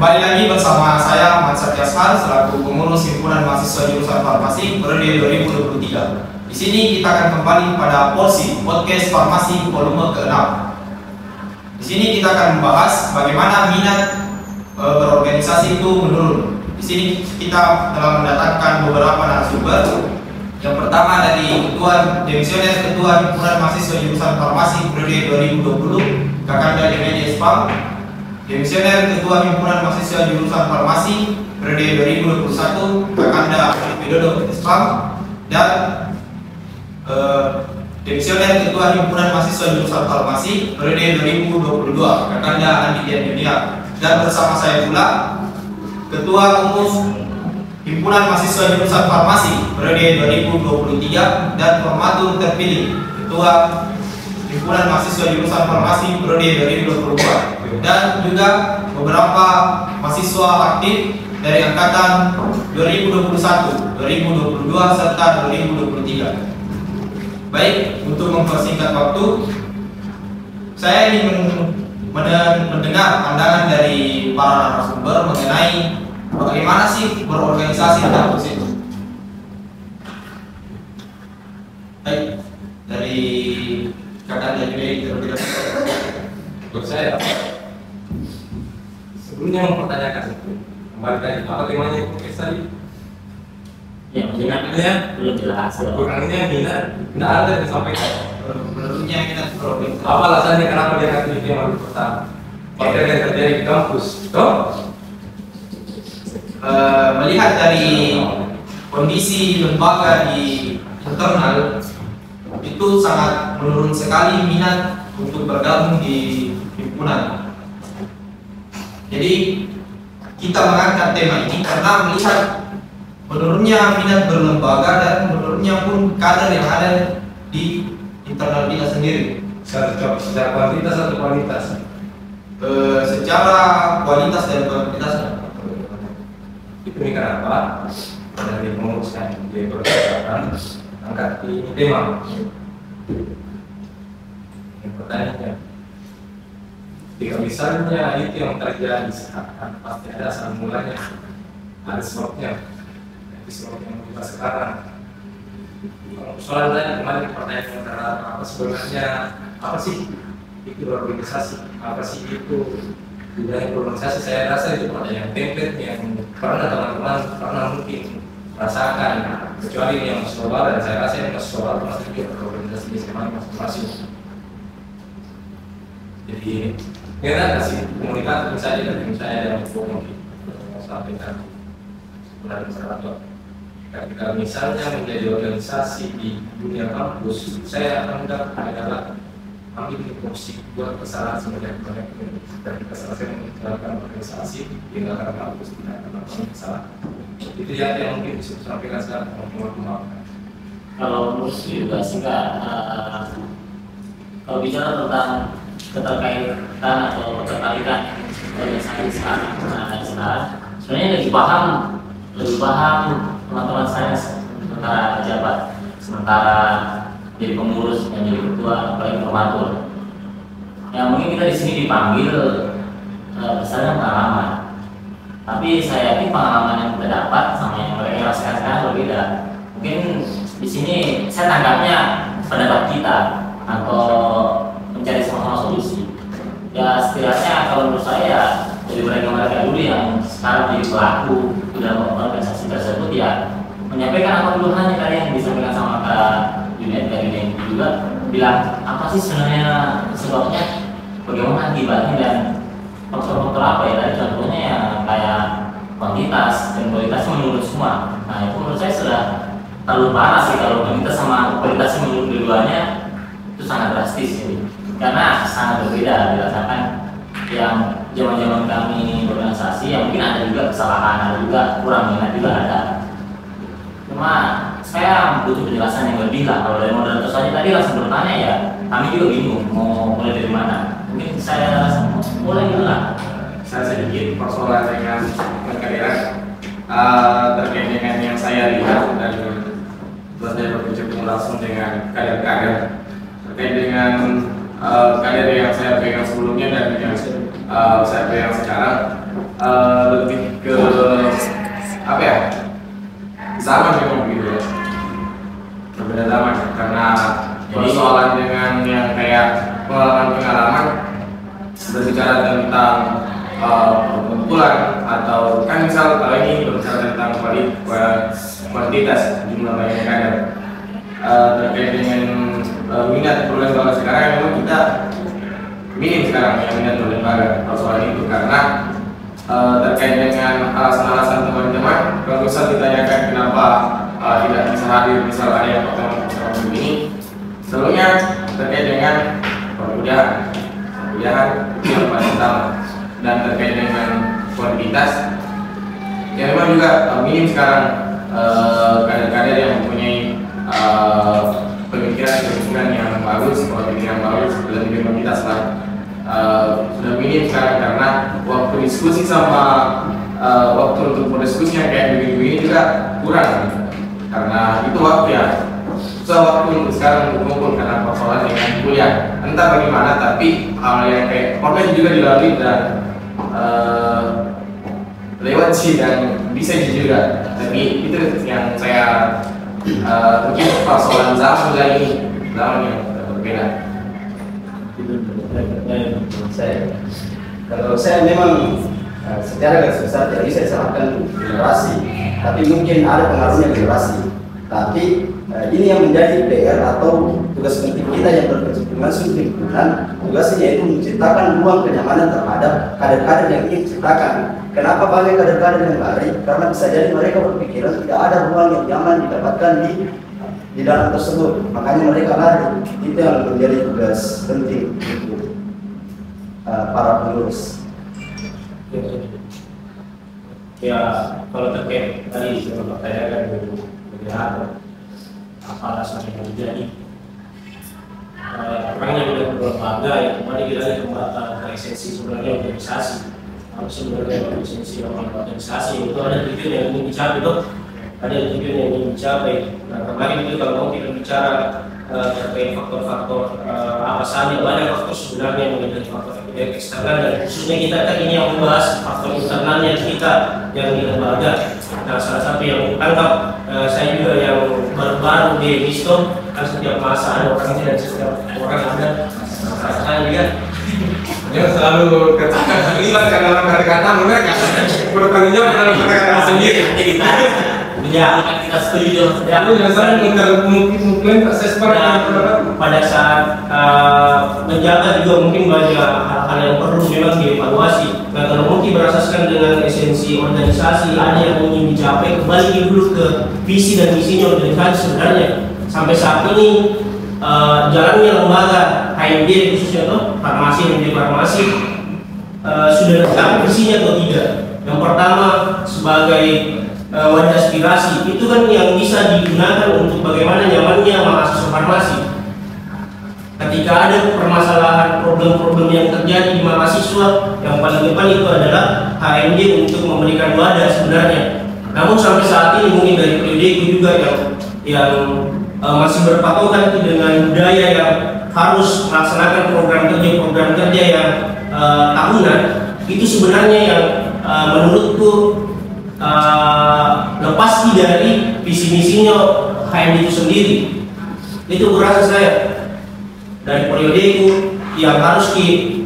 Kembali lagi bersama saya Ahmad Satyashar selaku pengurus himpunan mahasiswa jurusan farmasi periode 2023. Di sini kita akan kembali pada porsi podcast farmasi volume ke-6. Di sini kita akan membahas bagaimana minat berorganisasi itu menurun. Di sini kita telah mendatangkan beberapa narasumber. Yang pertama dari Demisioner Ketua Himpunan Mahasiswa Jurusan Farmasi periode 2020, Kakanda Demede Spam. Demisioner Ketua Himpunan Mahasiswa Jurusan Farmasi periode 2021, Kakanda Widodo Spam. Dan Demisioner Ketua Himpunan Mahasiswa Jurusan Farmasi periode 2022, Kakanda Andi Dunia. Dan bersama saya pula Ketua Umum Himpunan Mahasiswa Jurusan Farmasi periode 2023 dan formatur terpilih Ketua Himpunan Mahasiswa Jurusan Farmasi periode 2022 dan juga beberapa mahasiswa aktif dari angkatan 2021, 2022 serta 2023. Baik, untuk mempersingkat waktu, saya ingin mendengar pandangan dari para narasumber mengenai bagaimana sih berorganisasi di kampus itu. Baik, dari kakak dan terlebih dahulu. Untuk saya, sebelumnya mempertanyakan kembali tadi apa temanya podcast tadi? Ya, minatnya belum jelas. Kurangnya minat, tidak ada yang disampaikan. Menurutnya kita berorganisasi. Apa alasannya kenapa dia aktif yang baru pertama? Faktor yang terjadi di kampus, toh? Melihat dari kondisi lembaga di internal itu sangat menurun sekali minat untuk bergabung di himpunan. Jadi kita mengangkat tema ini karena melihat menurunnya minat berlembaga dan menurunnya pun kader yang ada di internal kita sendiri. Secara kuantitas atau kualitas? Secara kualitas dan kuantitas. Itu ini kenapa dari pengurus yang diperlukan angkat di tema. Yang pertanyaannya, jika misalnya itu yang terjadi sekarang, pasti ada asal mulanya, ada sebabnya. Itu sebab yang kita sekarang. Kalau soal tadi kemarin pertanyaan apa sebenarnya, apa sih itu organisasi, apa sih itu budaya organisasi? Saya rasa itu pertanyaan template yang pernah teman-teman pernah mungkin rasakan, kecuali yang masuk awal, dan saya rasa yang masuk awal masih juga berorganisasi di SMA masing-masing. Jadi kita kasih komunikasi saja dari saya yang mungkin sampaikan sebenarnya masyarakat. Ketika misalnya menjadi organisasi di dunia kampus, saya akan adalah ambil fungsi buat kesalahan sebanyak dan kesalahan saya menjalankan organisasi tinggalkan kampus tidak akan melakukan kesalahan. Itu yang mungkin bisa disampaikan sekarang teman-teman. Kalau menurut juga sih nggak, kalau bicara tentang keterkaitan atau keterkaitan organisasi sekarang, sebenarnya lebih paham teman-teman saya sementara pejabat, sementara jadi pengurus dan jadi ketua, apalagi formatur. Yang mungkin kita di sini dipanggil besarnya pengalaman, tapi saya yakin pengalaman yang kita dapat sama yang mereka rasakan sekarang berbeda. Mungkin di sini saya tanggapnya pendapat kita atau mencari sama-sama solusi. Ya setidaknya kalau menurut saya dari mereka dulu yang sekarang jadi pelaku dalam organisasi tersebut ya menyampaikan apa keluhannya tadi yang disampaikan sama Kak Junet dari yang juga bilang apa sih sebenarnya sebabnya, bagaimana akibatnya dan faktor-faktor apa ya, tadi contohnya ya kayak kuantitas dan kualitas menurun semua. Nah itu menurut saya sudah terlalu parah sih kalau kuantitas sama kualitas menurun keduanya, itu sangat drastis jadi karena sangat berbeda dirasakan. Yang zaman-zaman kami berorganisasi ya mungkin ada juga kesalahan, ada juga kurang minat juga ada. Cuma saya butuh penjelasan yang lebih lah. Kalau dari moderator saja tadi langsung bertanya ya kami juga bingung mau mulai dari mana. Mungkin saya mulai dulu lah. Saya sedikit persoalan dengan kehadiran terkait dengan yang saya lihat dan saya berbincang langsung dengan kader-kader terkait dengan kader yang saya pegang sebelumnya dan yang saya pegang sekarang. lebih ke apa ya, zaman memang begitu ya, berbeda zaman karena persoalan dengan yang kayak pengalaman berbicara tentang pengumpulan atau kan misal kalau ini berbicara tentang kuantitas jumlah banyak kader terkait dengan minat berlembaga sekarang memang kita minim sekarang yang minat berlembaga persoalan itu karena terkait dengan alasan-alasan teman-teman. Kalau misal ditanyakan kenapa tidak bisa hadir, misal ada yang pertemuan begini, sebelumnya terkait dengan permudahan itu yang paling utama, dan terkait dengan kuantitas yang memang juga minim sekarang kader-kader yang mempunyai pemikiran yang bagus, pola pikir yang bagus, lebih kuantitas lah. Sudah minim sekarang karena waktu diskusi sama waktu untuk berdiskusi yang kayak begini-begini juga kurang karena itu waktu ya waktu untuk sekarang untuk ngumpul karena persoalan dengan kuliah entah bagaimana, tapi hal yang kayak pernah juga dilalui dan lewat sih dan bisa juga, tapi itu yang saya mungkin persoalan zaman ini zaman yang berbeda. Kalau saya memang secara garis besar tidak bisa salahkan generasi, tapi mungkin ada pengaruhnya generasi. Tapi ini yang menjadi PR atau tugas penting kita yang berkecimpung langsung di lingkungan, tugasnya yaitu menciptakan ruang kenyamanan terhadap kader-kader yang ingin diciptakan. Kenapa banyak kader-kader yang lari? Karena bisa jadi mereka berpikiran tidak ada ruang yang nyaman didapatkan di dalam tersebut, makanya mereka lari. Itu yang menjadi tugas penting untuk para pengurus. Ya, kalau terkait tadi yang pertanyakan bagaimana apa alasan yang terjadi? Orangnya sudah berlembaga ya, kembali kita ke esensi sebenarnya organisasi. Kalau sebenarnya esensi organisasi itu ada tujuan yang ingin dicapai, ada tujuan yang ingin dicapai. Nah, kemarin itu kalau kita bicara terkait faktor-faktor apa saja, banyak faktor sebenarnya yang menjadi faktor eksternal, dan khususnya kita kan ini yang membahas faktor internalnya kita yang di lembaga. Nah, salah satu yang tangkap saya juga yang baru di Wisdom kan setiap masa ada orangnya dan setiap orang ada masalah juga. Yang selalu terlibat karena kata-kata mereka bertanggung jawab dalam kata-kata sendiri. Ya, kita setuju. Lalu jangan mungkin saya pada saat menjaga juga mungkin banyak hal-hal yang perlu memang dievaluasi. Nah, kalau mungkin berasaskan dengan esensi organisasi, ada yang ingin dicapai, kembali dulu ke visi dan misinya organisasi sebenarnya. Sampai saat ini jalannya lembaga HMD khususnya tuh farmasi dan farmasi sudah tercapai visinya atau tidak. Yang pertama sebagai wadah aspirasi, itu kan yang bisa digunakan untuk bagaimana nyamannya mahasiswa farmasi. Ketika ada permasalahan problem-problem yang terjadi di mahasiswa, yang paling depan itu adalah HMD untuk memberikan wadah sebenarnya. Namun sampai saat ini mungkin dari periode itu juga yang masih berpatokan itu dengan budaya yang harus melaksanakan program kerja yang tahunan. Itu sebenarnya yang menurutku lepas dari visi misinya HMD itu sendiri. Itu berasa saya dari periode itu yang harus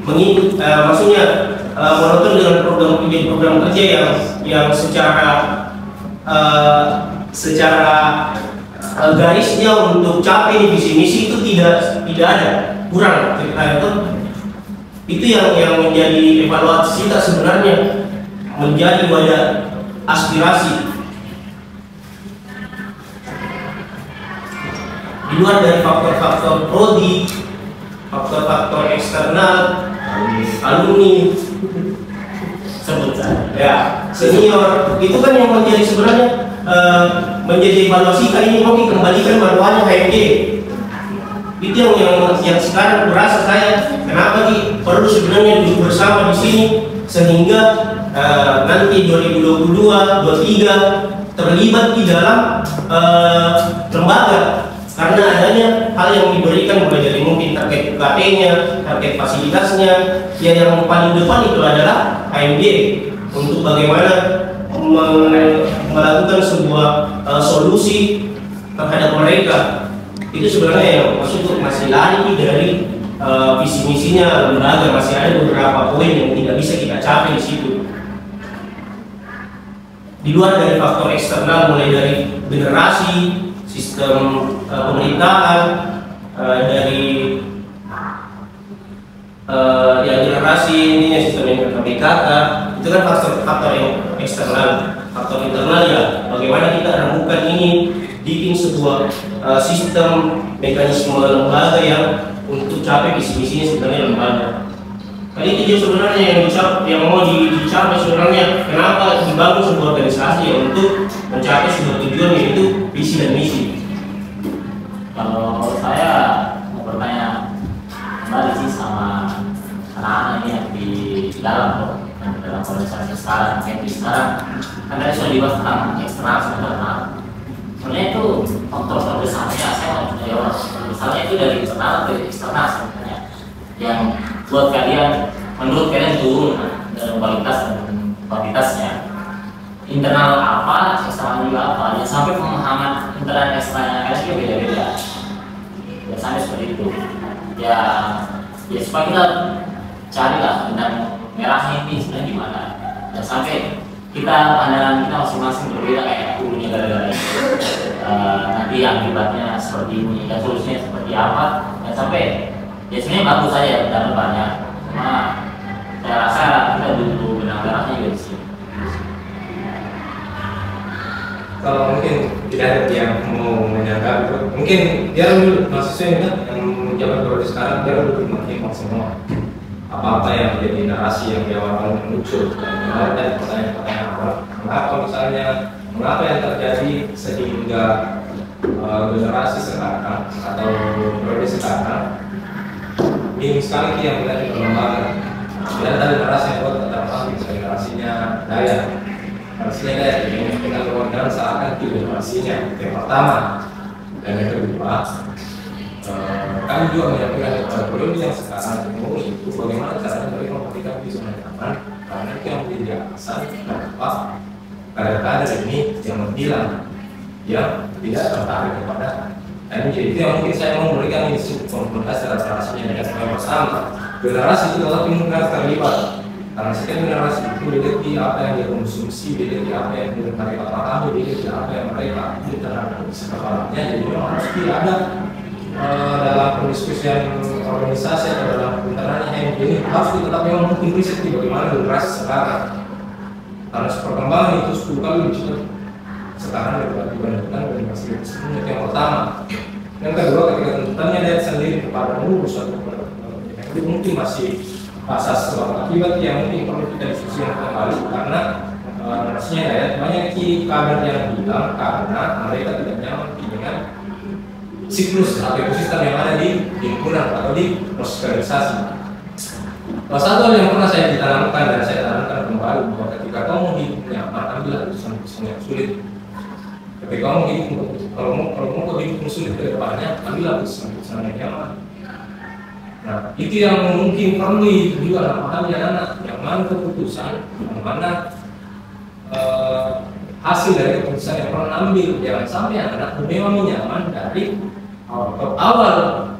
mengikut, maksudnya monoton dengan program kerja yang secara garisnya untuk capai visi misi itu tidak ada, kurang itu yang menjadi evaluasi kita sebenarnya, menjadi wadah aspirasi di luar dari faktor-faktor prodi, faktor-faktor eksternal, alumni, sebut saja ya, senior. Itu kan yang menjadi sebenarnya menjadi evaluasi kali ini. Mau dikembalikan marwahnya HMD. Itu yang sekarang berasa saya kenapa perlu sebenarnya duduk bersama di sini sehingga nanti 2022-23 terlibat di dalam lembaga, karena adanya hal yang diberikan mulai dari mungkin terkait UKT-nya, terkait fasilitasnya, yang paling depan itu adalah HMD. untuk bagaimana melakukan sebuah solusi terhadap mereka. Itu sebenarnya yang maksud masih lari dari visi misinya lembaga, masih ada beberapa poin yang tidak bisa kita capai di situ. Di luar dari faktor eksternal, mulai dari generasi, sistem pemerintahan, dari generasi ininya sistem yang berdekatan, itu kan faktor yang eksternal. Faktor internal ya bagaimana kita ramukan ini, bikin sebuah sistem mekanisme lembaga yang untuk capai visi misinya sebenarnya lembaga. Kali itu dia sebenarnya yang mau dicapai sebenarnya, kenapa dibangun sebuah organisasi ya, untuk mencapai sebuah tujuan, yaitu visi dan misi. Kalau saya mau bertanya kembali sih sama anak-anak ini yang di dalam organisasi sekarang, yang di sekarang kan tadi sudah dibahas tentang eksternal sama internal. Sebenarnya itu faktor terbesarnya saya mau jawab. Misalnya itu dari internal atau eksternal sebenarnya yang buat kalian, menurut kalian turun dalam kualitas dan kuantitasnya. Internal apa, eksternal juga apa, ya sampai pemahaman internal dan eksternalnya kalian juga beda-beda. Ya sampai seperti itu. Ya supaya kita carilah benang merahnya ini sebenarnya gimana. Dan sampai kita pandangan kita masing-masing berbeda, kayak dulunya gara-gara itu. Nanti akibatnya seperti ini dan solusinya seperti apa. Dan sampai ya sebenarnya bagus saja dan banyak. Cuma saya rasa kita butuh benang merahnya juga di sini. Kalau mungkin tidak ada yang mau menyanggah, mungkin dia dulu mahasiswa ini kan yang menjabat periode sekarang, dia dulu mengimbang semua apa-apa yang menjadi narasi yang di awal muncul, dan ada pertanyaan-pertanyaan awal, mengapa yang terjadi sehingga generasi sekarang atau periode sekarang ingin sekali yang melihat di lembaga. Dan ada narasi yang buat terdapat generasinya daya. Generasinya daya dengan kewajaran seakan itu generasinya yang pertama. Dan yang kedua, kami juga menyampaikan kepada periode yang sekarang itu bagaimana caranya mereka memberikan visi depan, karena itu yang menjadi alasan kenapa kader-kader ini yang menghilang, yang tidak tertarik kepada. Dan jadi itu yang mungkin saya mau memberikan ini komunitas secara narasinya dengan yang bersama. Generasi itu tetap mungkin terlibat, karena setiap generasi itu memiliki apa yang dia konsumsi, memiliki apa yang mereka pahami, memiliki apa yang mereka ini terhadap kepalanya. Jadi memang harus ada dalam pendiskusian organisasi atau dalam internalnya yang ini harus tetap memang mungkin riset di bagaimana generasi sekarang, karena perkembangan itu 10 kali lebih cepat sekarang dibandingkan dengan masa sebelumnya. Yang pertama. Yang kedua, ketika tuntutannya dia sendiri kepada ngurus atau itu mungkin masih asas sebab akibat yang mungkin perlu kita diskusikan kembali, karena rasanya ya banyak kader yang bilang karena mereka tidak nyaman dengan siklus atau ekosistem yang ada di lingkungan atau di proses organisasi. Salah satu yang pernah saya ditanamkan dan saya tanamkan kembali bahwa ketika kamu hidup nyaman, ambillah keputusan yang sulit. Ketika kamu hidup, kalau mau hidup sulit ke depannya, ambillah keputusan yang nyaman. Nah, itu yang mungkin perlu juga pahami anak, yang mana keputusan, yang mana hasil dari keputusan yang pernah ambil. Jangan sampai anak memang nyaman dari awal.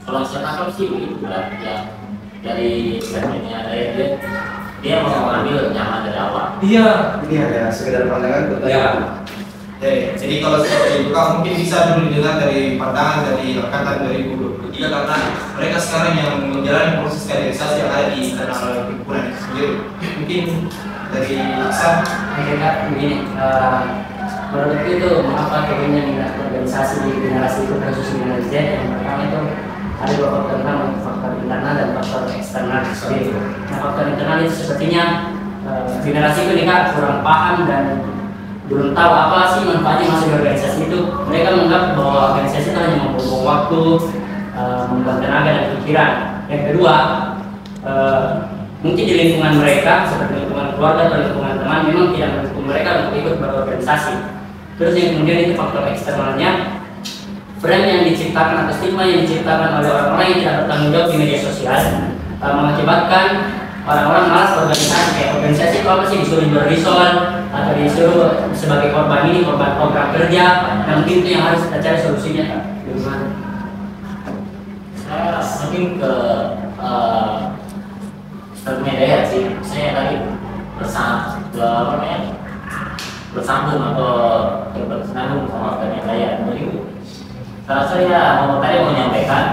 Kalau saya tangkap sih begitu kan, ya dari statementnya dari dia mau mengambil nyaman dari awal. Iya, Ini ada sekedar pandangan ya. Jadi kalau seperti itu mungkin bisa dulu didengar dari pandangan dari angkatan 2023, karena mereka sekarang yang menjalani proses kaderisasi yang ada di internal himpunan itu sendiri. Mungkin dari Iksan. Mereka begini, menurut itu mengapa turunnya minat organisasi di generasi itu khusus generasi Z? Yang pertama itu ada dua faktor utama, faktor internal dan faktor eksternal sendiri. Nah, faktor internal itu sepertinya generasi itu mereka kurang paham dan belum tahu apa sih manfaatnya masuk ke organisasi itu. Mereka menganggap bahwa organisasi itu hanya membuang waktu, membuang tenaga dan pikiran. Yang kedua, mungkin di lingkungan mereka seperti lingkungan keluarga atau lingkungan teman memang tidak mendukung mereka untuk ikut berorganisasi. Terus yang kemudian itu faktor eksternalnya, brand yang diciptakan atau stigma yang diciptakan oleh orang-orang yang tidak bertanggung jawab di media sosial mengakibatkan orang-orang malas organisasi. Kayak organisasi itu apa sih, disuruh berison atau disuruh sebagai korban ini, korban program kerja. Nah mungkin itu yang harus kita cari solusinya. Gimana? Saya mungkin ke strukturnya daerah sih. Saya tadi bersambung atau bersenandung sama strukturnya daerah. Jadi saya mau tadi mau menyampaikan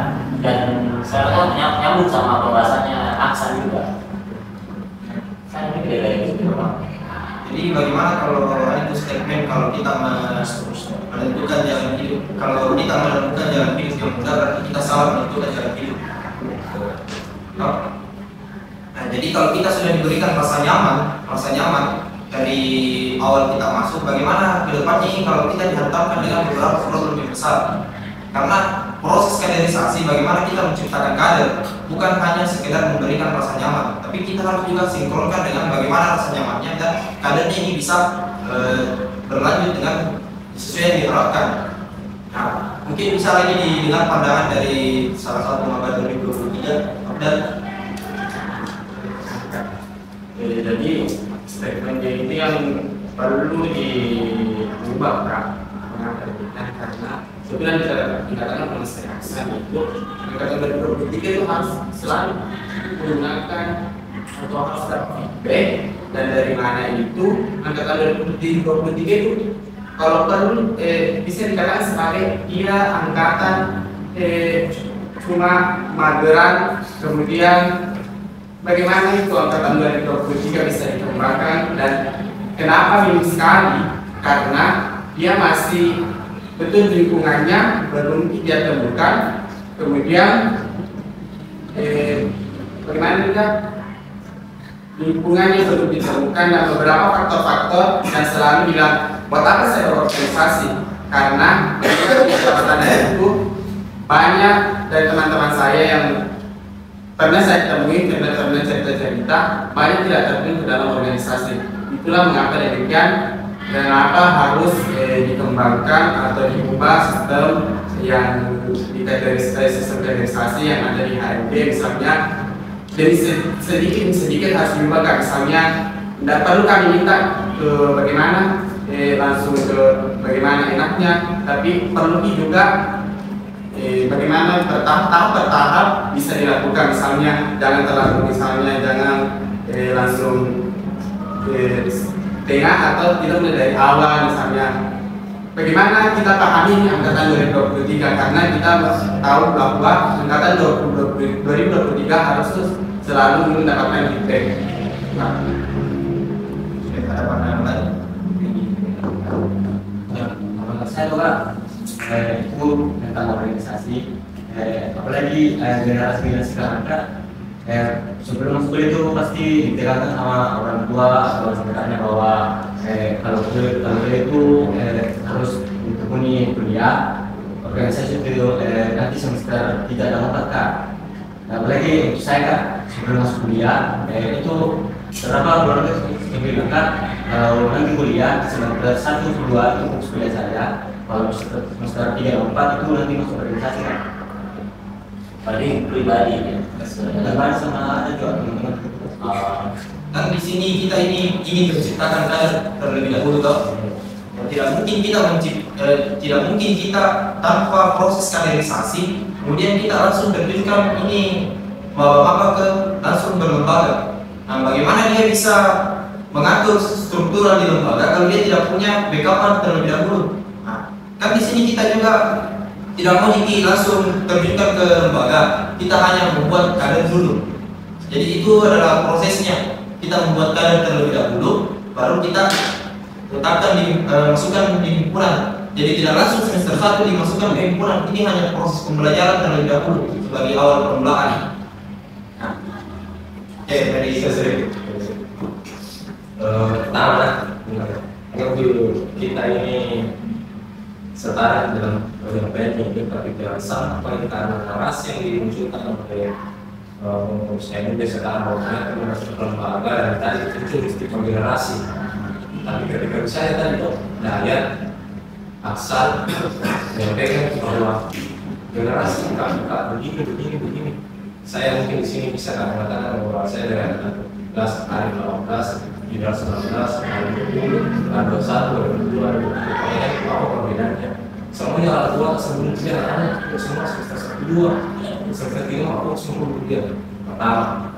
dan saya rasa nyambung sama pembahasannya Aksan juga. Saya mikir dari itu Pak. Jadi bagaimana kalau itu statement kalau kita menentukan jalan hidup, kalau kita menentukan jalan hidup yang benar, berarti kita salah menentukan jalan hidup. Nah, jadi kalau kita sudah diberikan rasa nyaman dari awal kita masuk, bagaimana kedepannya ini kalau kita dihadapkan dengan beberapa problem yang besar? Karena proses kaderisasi, bagaimana kita menciptakan kader, bukan hanya sekedar memberikan rasa nyaman, tapi kita harus juga sinkronkan dengan bagaimana rasa nyamannya dan kadernya ini bisa berlanjut dengan sesuai yang diharapkan. Nah, mungkin bisa lagi didengar pandangan dari salah satu maba 2023, dan jadi statement ini yang perlu diubah Kak, karena sebenarnya dikatakan oleh saya Aksan itu angkatan 2023 itu harus selalu menggunakan atau harus feedback, dan dari mana itu angkatan 2023 itu kalau perlu bisa dikatakan sebagai dia angkatan cuma mageran, kemudian bagaimana itu angkatan 2023 bisa dikembangkan, dan kenapa minim sekali karena dia masih betul lingkungannya belum dia temukan, kemudian bagaimana juga lingkungannya belum ditemukan, dan beberapa faktor-faktor yang selalu bilang buat apa saya berorganisasi, karena jabatannya itu banyak dari teman-teman saya yang pernah saya temui, pernah cerita-cerita banyak tidak terjun ke dalam organisasi. Itulah mengapa demikian, kenapa harus dikembangkan atau diubah sistem yang sistem kaderisasi yang ada di HMD misalnya. Jadi sedikit harus diubah, misalnya tidak perlu kami minta ke bagaimana langsung ke bagaimana enaknya, tapi perlu juga bagaimana bertahap bisa dilakukan, misalnya jangan terlalu, misalnya jangan langsung tengah atau tidak mulai dari awal, misalnya bagaimana kita pahami angkatan 2023, karena kita tahu bahwa angkatan 2023 harus selalu mendapatkan feedback. Nah, ada pandangan lain? Saya juga itu tentang organisasi, apalagi generasi sekarang kan sebelum masuk kuliah itu pasti ditekankan sama orang tua atau sebenarnya bahwa kalau kuliah itu harus menekuni kuliah, organisasi itu nanti semester 3 dan 4 Kak. Nah, apalagi saya Kak sebelum masuk kuliah itu terdapat beberapa yang Kak nanti kuliah semester 1, 2 itu fokus kuliah saya. Kalau semester 3 dan 4 itu nanti masuk organisasi Kak. Paling pribadi ya. Teman sama ada juga teman-teman. Kan di sini kita ini ingin menciptakan kader terlebih dahulu toh. Tidak mungkin kita tanpa proses kaderisasi kemudian kita langsung terjunkan ini bawa ke langsung berlembaga. Nah, bagaimana dia bisa mengatur struktural di lembaga kalau dia tidak punya backupan terlebih dahulu? Nah, kan di sini kita juga tidak mau langsung terjunkan ke lembaga, kita hanya membuat kader dulu. Jadi itu adalah prosesnya. Kita membuat kader terlebih dahulu, baru kita letakkan masukkan di himpunan. Jadi tidak langsung semester 1 dimasukkan ke himpunan. Ini hanya proses pembelajaran terlebih dahulu sebagai awal permulaan. Nah, dari pertama, kita ini setara dalam penyampaian ini, tapi jangan sampai karena narasi yang dimunculkan oleh saya ini sekarang bahwa kita lembaga dan tadi itu istimewa generasi. Tapi ketika saya tadi Dayat Aksan menyampaikan bahwa generasi kami begini. saya mungkin di sini bisa katakan bahwa saya dengan 18 hari 18 19 hari 20 hari 21 hari 22 apa perbedaannya? Semuanya alat dua sebelum kuliah anak semua semester 1 2 semester 3 aku semua kuliah pertama.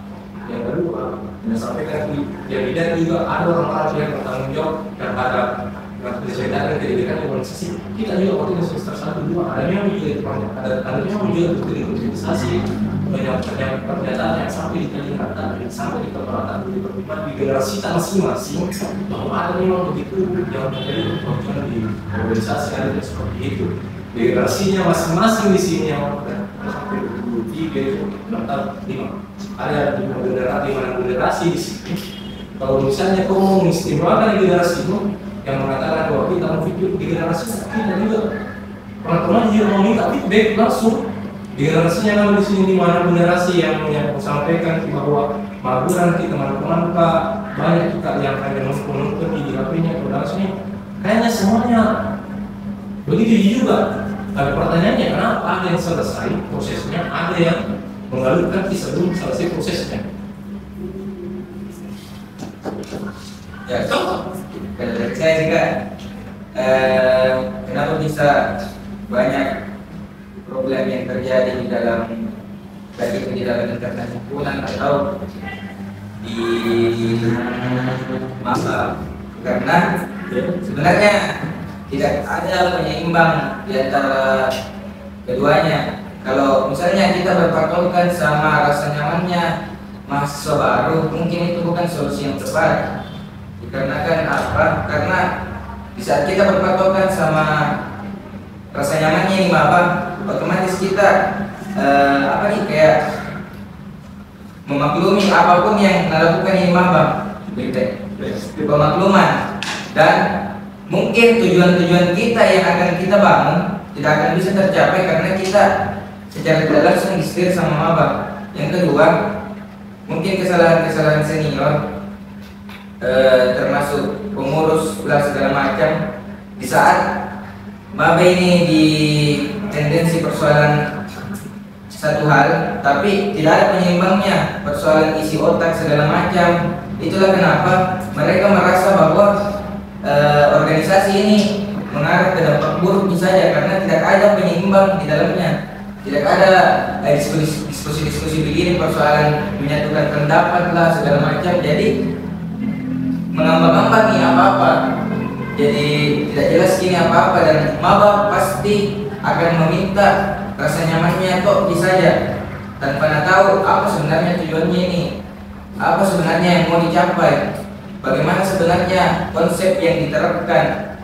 Yang kedua, yang sampaikan di bidang juga ada orang-orang yang bertanggung jawab terhadap perbedaan pendidikan organisasi. Kita juga waktu itu semester 1 2 ada yang juga ada yang juga organisasi banyak pernyataan yang sampai di telinga sampai di kepala di generasi kita masing-masing bahwa ada memang begitu yang terjadi perjuangan di organisasi ada seperti itu. Di generasinya masing-masing di sini yang sampai 23 itu 6 tahun 5 ada di generasi di sini. Kalau misalnya kamu mau mengistimewakan generasi itu yang mengatakan bahwa kita mau feedback di generasi kita juga teman-teman juga mau minta feedback langsung di generasinya kalau di sini di mana generasi yang sampaikan bahwa mageran kita teman-teman Pak banyak kita yang pengen nonton di HP-nya produksinya kayaknya semuanya begitu juga. Tapi pertanyaannya kenapa ada yang selesai prosesnya, ada yang mengalurkan sebelum selesai prosesnya? Ya, kalau dari saya juga kenapa bisa banyak problem yang terjadi di dalam baik itu di dalam internal himpunan atau di masa, karena sebenarnya tidak ada penyeimbang di antara keduanya. Kalau misalnya kita berpatokan sama rasa nyamannya mahasiswa baru, mungkin itu bukan solusi yang tepat. Dikarenakan apa? Karena di saat kita berpatokan sama rasa nyamannya ini maba, otomatis kita kayak memaklumi apapun yang dilakukan ini maba, pemakluman, dan mungkin tujuan-tujuan kita yang akan kita bangun tidak akan bisa tercapai karena kita secara tidak langsung disetir sama maba. Yang kedua, mungkin kesalahan-kesalahan senior termasuk pengurus segala macam di saat maba ini di tendensi persoalan satu hal tapi tidak ada penyeimbangnya, persoalan isi otak segala macam. Itulah kenapa mereka merasa bahwa organisasi ini mengarah ke dampak buruk saja karena tidak ada penyeimbang di dalamnya, tidak ada diskusi-diskusi begini, persoalan menyatukan pendapat lah segala macam. Jadi mengambang-ambang nih apa-apa, jadi tidak jelas ini apa-apa, dan maba pasti akan meminta rasa nyamannya kok bisa saja tanpa tahu apa sebenarnya tujuannya ini, apa sebenarnya yang mau dicapai, bagaimana sebenarnya konsep yang diterapkan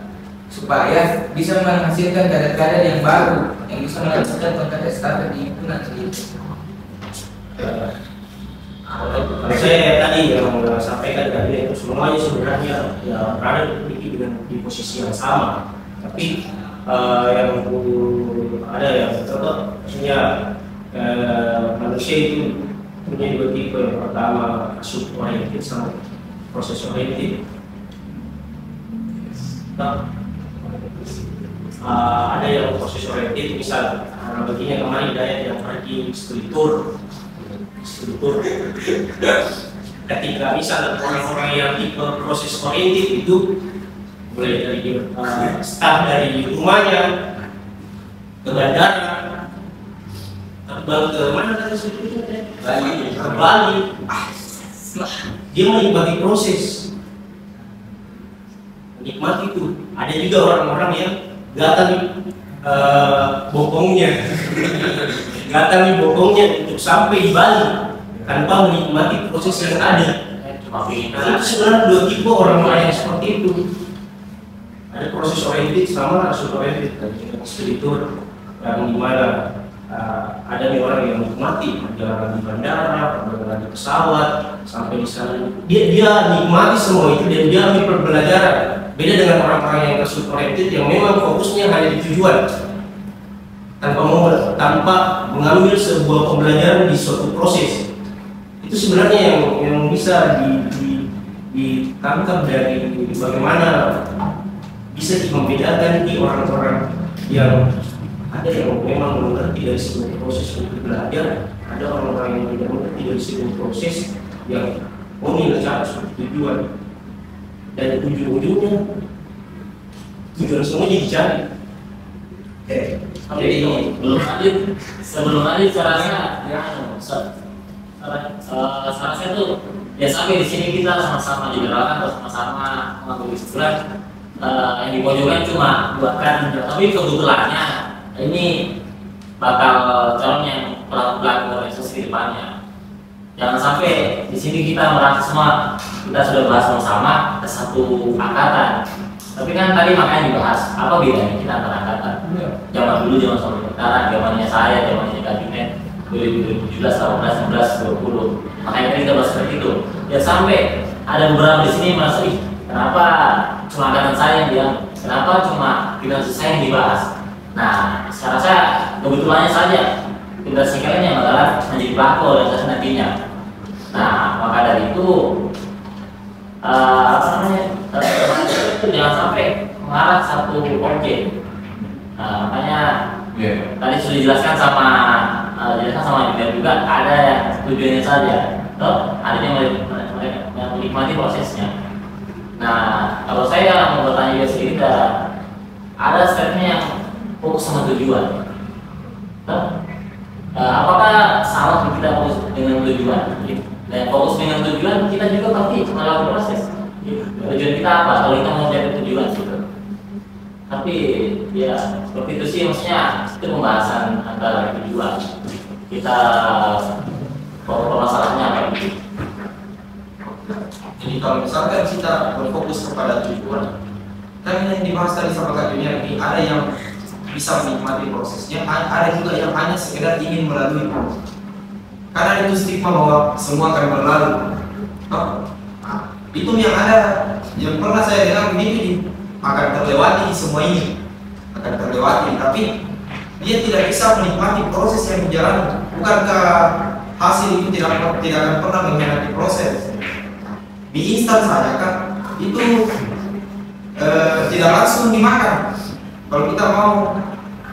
supaya bisa menghasilkan kader-kader yang baru yang bisa melanjutkan tongkat estafet di himpunan itu. Kalau saya tadi yang sampaikan tadi itu semuanya sebenarnya ya berada di posisi yang sama, tapi yang ada yang contoh maksudnya manusia itu punya dua tipe. Yang pertama sub oriented sama proses oriented. Ada yang proses oriented, misal begini kemarin daya yang pergi struktur ketika misal orang-orang yang tipe proses oriented itu mulai dari start dari rumahnya ke bandara, terbang ke mana tadi sebetulnya? Bali. Dia menikmati proses, menikmati itu. Ada juga orang-orang yang gatal bokongnya untuk sampai di Bali tanpa menikmati proses yang ada. Nah, itu sebenarnya dua tipe orang-orang yang seperti itu. Ada proses oriented sama result oriented. Ekspeditur yang dimana ada orang yang menikmati perjalanan di bandara, perjalanan di pesawat, sampai di sana. Dia nikmati semua itu dan dia ambil pembelajaran. Beda dengan orang-orang yang result oriented yang memang fokusnya hanya di tujuan, tanpa mengambil sebuah pembelajaran di suatu proses. Itu sebenarnya yang bisa ditangkap dari bagaimana bisa membedakan di orang-orang yang ada yang memang mengerti dari sebuah proses untuk belajar, ada orang-orang yang tidak mengerti dari sebuah proses yang menilai cara seperti tujuan, dan ujung-ujungnya tujuan semua jadi cari. Jadi sebelum tadi saya rasa saya rasa tuh ya sampai di sini kita sama-sama digerakkan atau sama-sama mengambil kesimpulan yang di pojokan cuma buatkan, tapi kebetulannya ini bakal calon yang pelaku organisasi di depannya. Jangan sampai di sini kita merasa semua kita sudah bahas sama-sama ke satu angkatan. Tapi kan tadi makanya dibahas apa bedanya kita antara angkatan. Zaman dulu zaman sama sekarang, zamannya saya, zamannya kabinet 2017, 18, 19, 20. Makanya kita bahas seperti itu. Ya sampai ada beberapa di sini merasa, kenapa cuma angkatan saya yang bilang, kenapa cuma generasi saya yang dibahas. Nah, saya rasa kebetulannya saja generasi kalian yang bakalan menjadi pelaku organisasi nantinya. Nah, maka dari itu jangan sampai mengarah satu objek. Makanya tadi sudah dijelaskan sama Julian juga, ada yang tujuannya saja, ada yang menikmati prosesnya. Nah, kalau saya mau bertanya juga sedikit, ada statement yang fokus sama tujuan. Apakah salah kita fokus dengan tujuan? Dan fokus dengan tujuan, kita juga pasti melalui proses. Tujuan kita apa? Kalau kita mau cari tujuan gitu. Tapi ya seperti itu sih, maksudnya itu pembahasan antara tujuan. Kita permasalahannya apa gitu. Jadi kalau misalkan kita berfokus kepada tujuan, kan yang dibahas tadi sama Kak Junior ini, ada yang bisa menikmati prosesnya, ada juga yang hanya sekedar ingin melalui proses. Karena itu stigma bahwa semua akan berlalu. Itu yang ada, yang pernah saya dengar begini, akan terlewati semua ini, akan terlewati, tapi dia tidak bisa menikmati proses yang berjalan. Bukankah hasil itu tidak akan pernah mengkhianati proses? Di instan saja kan itu tidak langsung dimakan. Kalau kita mau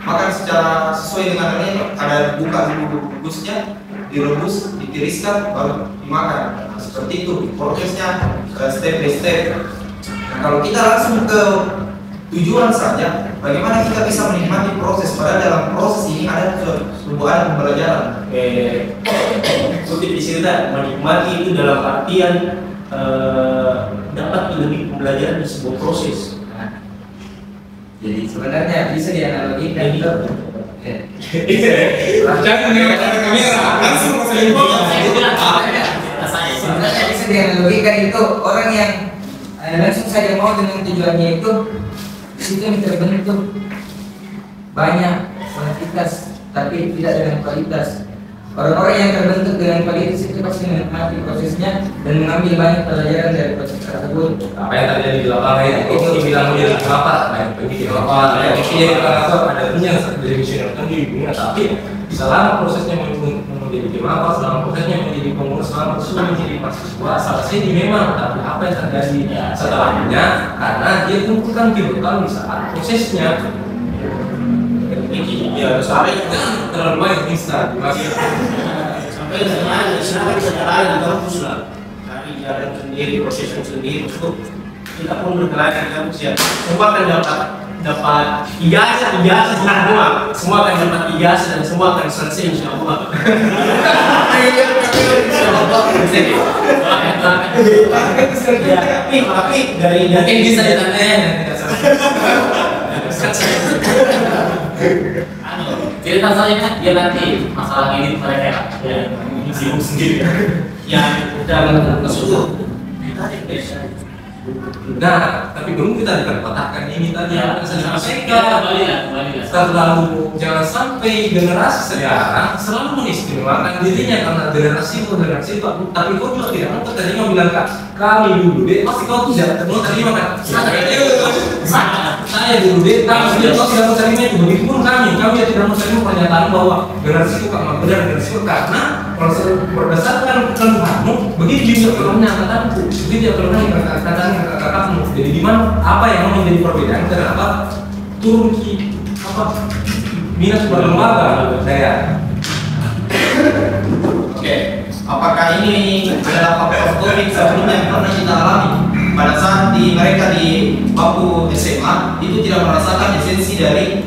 makan secara sesuai dengan ini, ada buka dulu bungkusnya, direbus, ditiriskan, baru dimakan. Nah, seperti itu prosesnya, step by step. Nah, kalau kita langsung ke tujuan saja, bagaimana kita bisa menikmati proses? Padahal dalam proses ini ada sebuah pembelajaran. Seperti disini menikmati itu dalam artian dapat lebih pembelajaran di sebuah proses. Jadi sebenarnya bisa dianalogikan itu. Jangan ada kamera, langsung sebenarnya bisa dianalogikan itu orang yang langsung saja mau dengan tujuannya itu, di situ yang terbentuk banyak kuantitas tapi tidak dengan kualitas. Orang-orang yang terbentuk dengan kualitas itu pasti menikmati prosesnya dan mengambil banyak pelajaran dari proses tersebut. Apa yang terjadi di lapangan itu dibilang dia kenapa? Nah, pergi di lapangan, ya dia ada punya dari misioner kan di dunia, tapi selama prosesnya menjadi jemaah, selama prosesnya menjadi pengurus, selama prosesnya menjadi mahasiswa, selesai memang. Tapi apa yang terjadi setelahnya? Karena dia kumpulkan pilotan di saat prosesnya. Ya, sampai terlalu banyak instan. Sampai sampai sekarang di kampus lah, cari jalan sendiri, prosesnya sendiri. Kita pun bergerak di kampus ya. Semua akan dapat ijazah semua akan dapat ijazah dan semua akan selesai insya Allah. Tapi dari Mungkin bisa ditanyain. Cerita saja dia nanti masalah ini mereka sibuk sendiri. yang dalam tersebut. Nah, tapi belum kita dikatakan ini tadi yang saya sampaikan. Kembali. Terlalu jangan sampai generasi sekarang selalu mengistimewakan dirinya karena generasi itu, tapi kau juga tidak mau terima bilang kami dulu deh, pasti kau tidak mau terima kan? Saya dulu deh, kau tidak mau terima itu. Begitupun kami tidak mau terima pernyataan bahwa generasi itu kamu benar, generasi itu karena berdasarkan keluhanmu, begitu juga keluhannya angkatanku, begitu juga keluhannya kakakmu. Jadi di mana apa yang menjadi perbedaan? Kenapa Turki minus berlembaga menurut saya. Oke, apakah ini adalah faktor COVID sebelumnya yang pernah kita alami? Pada saat mereka di bangku SMA itu tidak merasakan esensi dari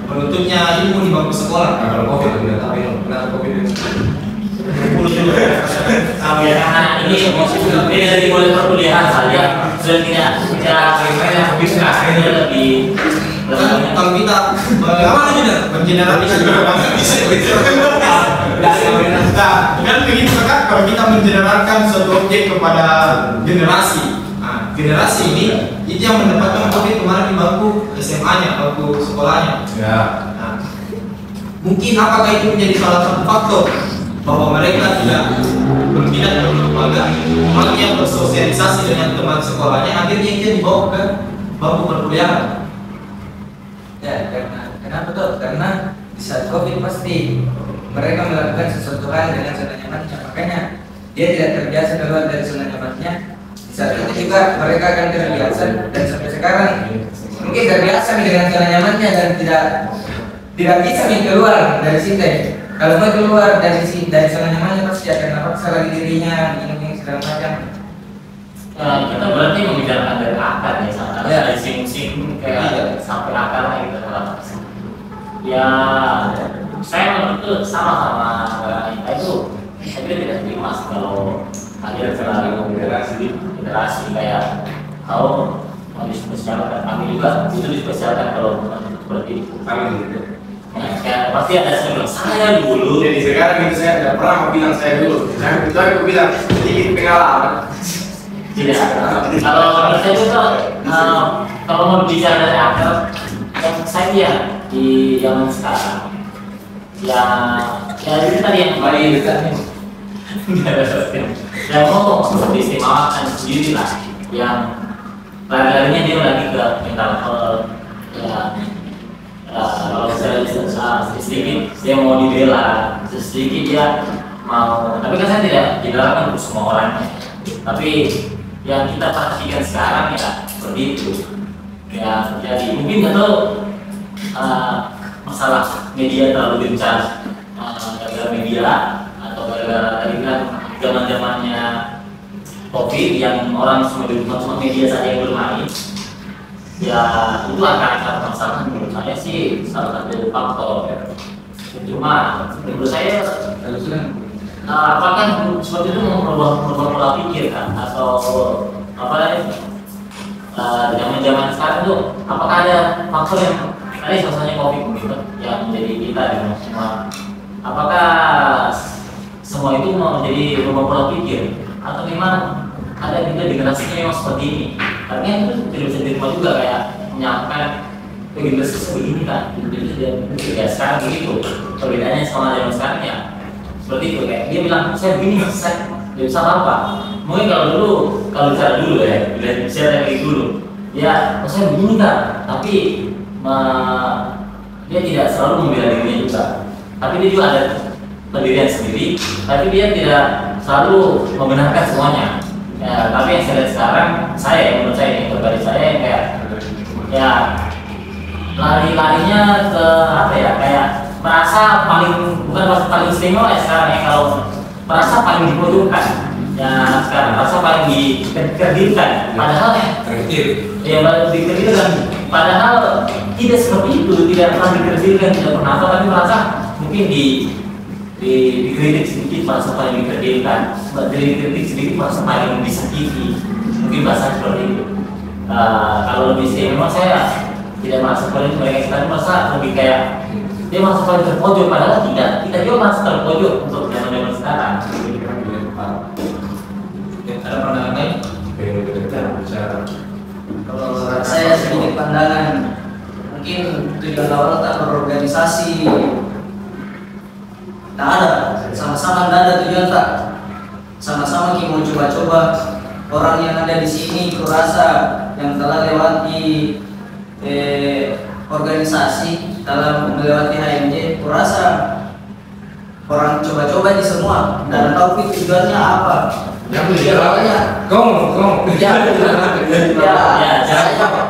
menuntutnya ilmu di bangku sekolah. Nah, kalau COVID tidak tahu ya, kenapa COVID ini? Ini dari mulai perkuliahan saja sudah tidak lebih. Kalau kita mengeneralisasi dan begitu kan kalau kita mengeneralkan suatu objek kepada generasi, generasi ini itu yang mendapatkan COVID kemarin di bangku SMA-nya, bangku sekolahnya. Ya. Mungkin apakah itu menjadi salah satu faktor bahwa mereka tidak berminat berlembaga, makanya bersosialisasi dengan teman sekolahnya, akhirnya dia dibawa ke bangku perkuliahan. Ya, kenapa tuh? Karena di saat COVID pasti mereka melakukan sesuatu hal dengan zona nyamannya, makanya dia tidak terbiasa keluar dari zona nyamannya. Di saat itu juga mereka akan terbiasa dan sampai sekarang mungkin terbiasa dengan zona nyamannya dan tidak bisa keluar dari situ. Kalau mau keluar dari zona nyamannya pasti akan memaksa lagi dirinya, ini segala macam. Kita berarti membicarakan dari akar ya, dari sing kayak sampai akar gitu. Ya, saya menurut itu sama kita itu, saya kira tidak terima kalau ada terlalu generasi kayak kau mau dispesialkan, kami juga itu dispesialkan kalau seperti itu. Ya, pasti ada yang bilang saya dulu. Jadi sekarang itu saya tidak pernah mau bilang saya dulu. Saya kecuali aku bilang sedikit pengalaman. Tidak. Kalau menurut saya itu kalau mau bicara dari akar, yang saya lihat di zaman sekarang, ya itu tadi yang paling yang mau diistimewakan sendiri lah, yang larinya dia lagi ke mental health, ya. Kalau saya sedikit dia mau dibela, sedikit dia mau, tapi kan saya tidak larang untuk semua orangnya, tapi yang kita perhatikan sekarang ya seperti itu ya. Jadi mungkin nggak tahu masalah media terlalu gencar, gara-gara media atau gara-gara tadi kan zaman-zamannya COVID yang orang cuma media saja yang bermain. Ya itu akar-akar masalah menurut saya sih salah satu faktor ya. Cuma menurut saya apakah seperti itu merubah pola pikir kan, atau apa lagi zaman sekarang tuh apakah ada faktor yang tadi soalnya COVID gitu yang menjadi kita di semua, apakah semua itu mau menjadi merubah pola pikir atau gimana? Ada juga generasinya yang seperti ini, artinya itu tidak bisa diterima juga kayak menyampaikan generasi sebegini kan, jadi ya sekarang begitu perbedaannya sama zaman sekarang ya seperti itu, kayak dia bilang saya begini, saya tidak bisa apa. Mungkin kalau bicara dulu ya, bicara dari dulu ya saya begini kan, tapi dia tidak selalu membela dirinya juga, tapi dia juga ada pendirian sendiri, tapi dia tidak selalu membenarkan semuanya. Ya, tapi yang saya lihat sekarang, menurut saya ini pribadi saya yang kayak ya lari-larinya ke apa ya, kayak merasa paling istimewa ya sekarang ya, kalau merasa paling dipojokkan ya sekarang, merasa paling dikerdilkan, padahal dikerdilkan, padahal tidak seperti itu, tidak pernah dikerdilkan, tidak pernah apa, tapi merasa mungkin dikritik sedikit merasa paling dikerdilkan, dikritik sedikit merasa paling disakiti, mungkin bahasa seperti itu. Kalau lebih istimewa saya tidak merasa seperti itu, mereka sekarang merasa lebih kayak dia merasa paling terpojok, padahal tidak, kita juga merasa terpojok untuk zaman-zaman sekarang. Ada pandangan lain? Kalau saya sedikit pandangan, mungkin tujuan awal tak berorganisasi. Tidak ada, sama-sama tidak ada tujuan tak. Sama-sama kita mau coba-coba. Orang yang ada di sini kurasa yang telah lewati organisasi dalam melewati HMJ, kurasa orang coba-coba di semua dan tahu tujuannya apa. Yang tujuannya, kamu. Saya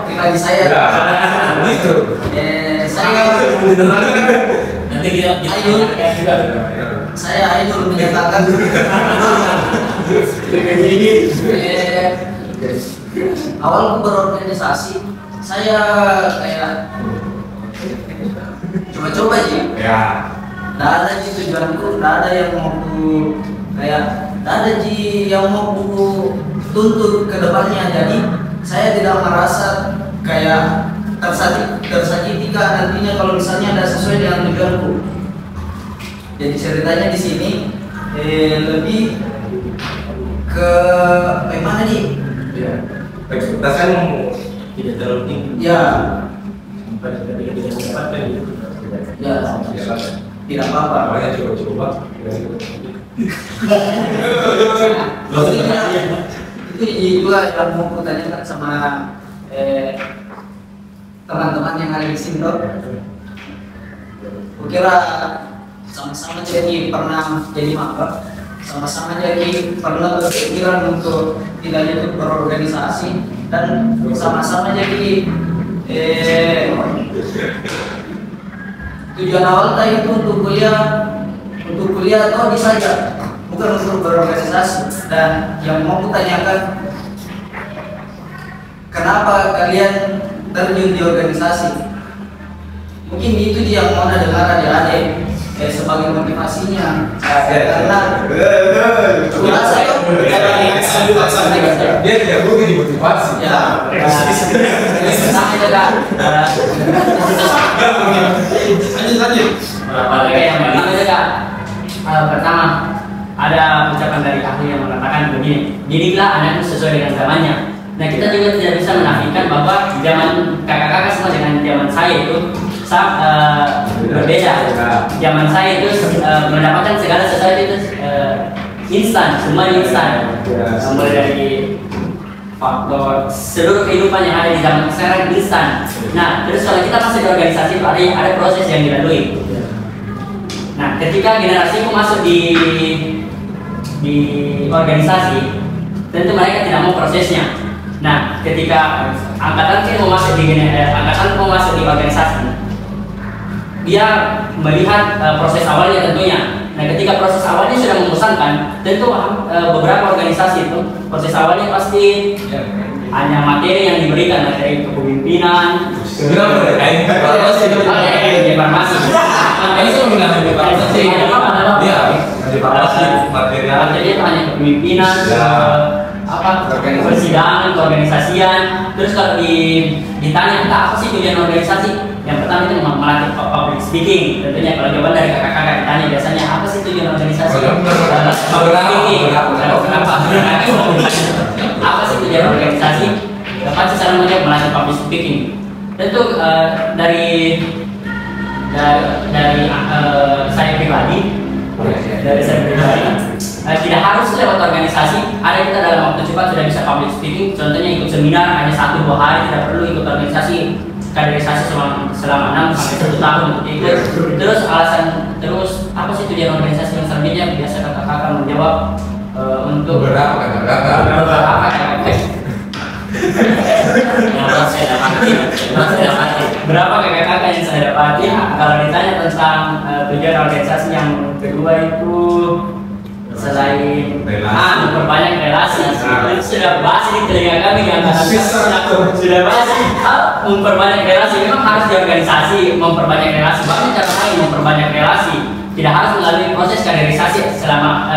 pribadi saya. Itu. Nanti kita juga. Saya itu menyatakan awal berorganisasi saya kayak coba-coba sih. Ya. Nggak ada sih tujuanku, nggak ada yang mau kayak nggak ada sih yang mau tuntut ke depannya. Jadi saya tidak merasa kayak tersakiti nantinya kalau misalnya ada sesuai dengan tujuanku. Jadi ceritanya di sini lebih ke bagaimana nih? Ya. Ekspektasinya tidak terlalu tinggi. Ya, Sampai ketika tidak mendapatkan itu. ya, tidak apa-apa. Makanya coba-coba. Itu juga yang mau aku tanyakan sama teman-teman yang ada di sini dok. Kukira sama-sama jadi pernah jadi maba, sama-sama jadi pernah berpikiran untuk tidak ikut berorganisasi dan sama-sama jadi tujuan awal tadi itu untuk kuliah atau bisa saja, bukan untuk berorganisasi. Dan yang mau kutanyakan, kenapa kalian terjun di organisasi? Mungkin itu dia yang mau dengar adik-adik sebagai motivasinya. Karena merasa dia tidak perlu dimotivasi. ya, sama juga. Lanjut. Pertama, ada ucapan dari ahli yang mengatakan begini, jadilah anakmu sesuai dengan zamannya. Nah, kita juga tidak bisa menafikan bahwa zaman kakak-kakak semua dengan zaman saya itu berbeda. Zaman saya itu mendapatkan segala sesuatu itu instan, semua instan. Mulai dari faktor seluruh kehidupan yang ada di zaman sekarang instan. Nah, terus kalau kita masuk di organisasi itu ada proses yang dilalui. Nah, ketika generasiku masuk di organisasi, tentu mereka tidak mau prosesnya. Nah, ketika angkatan mau masuk di organisasi, dia melihat proses awalnya tentunya. Nah, ketika proses awalnya sudah membosankan, tentu beberapa organisasi itu proses awalnya pasti hanya materi yang diberikan, materi kepemimpinan, farmasi. Materi itu hanya kepemimpinan, persidangan, keorganisasian. Terus kalau ditanya apa sih tujuan organisasi, yang pertama itu melatih public speaking. Tentunya kalau jawaban dari kakak-kakak ditanya biasanya apa sih tujuan organisasi? Kenapa? Apa sih tujuan organisasi? Pasti saya menjawab melatih public speaking. Tentu dari saya pribadi, tidak harus lewat organisasi. Ada kita dalam waktu cepat sudah bisa public speaking. Contohnya ikut seminar hanya 1-2 hari, tidak perlu ikut organisasi kaderisasi selama 6 sampai 1 tahun ikut. Terus apa sih tujuan organisasi yang selanjutnya? Biasa kakak-kakak menjawab untuk berapa berapa kakak-kakak yang saya dapati. Kalau ditanya tentang tujuan organisasi yang kedua itu selain memperbanyak relasi, sudah bahas di telinga kami yang sudah bahas memperbanyak relasi. Memang harus di organisasi memperbanyak relasi. Banyak cara lain memperbanyak relasi. Tidak harus melalui proses kaderisasi selama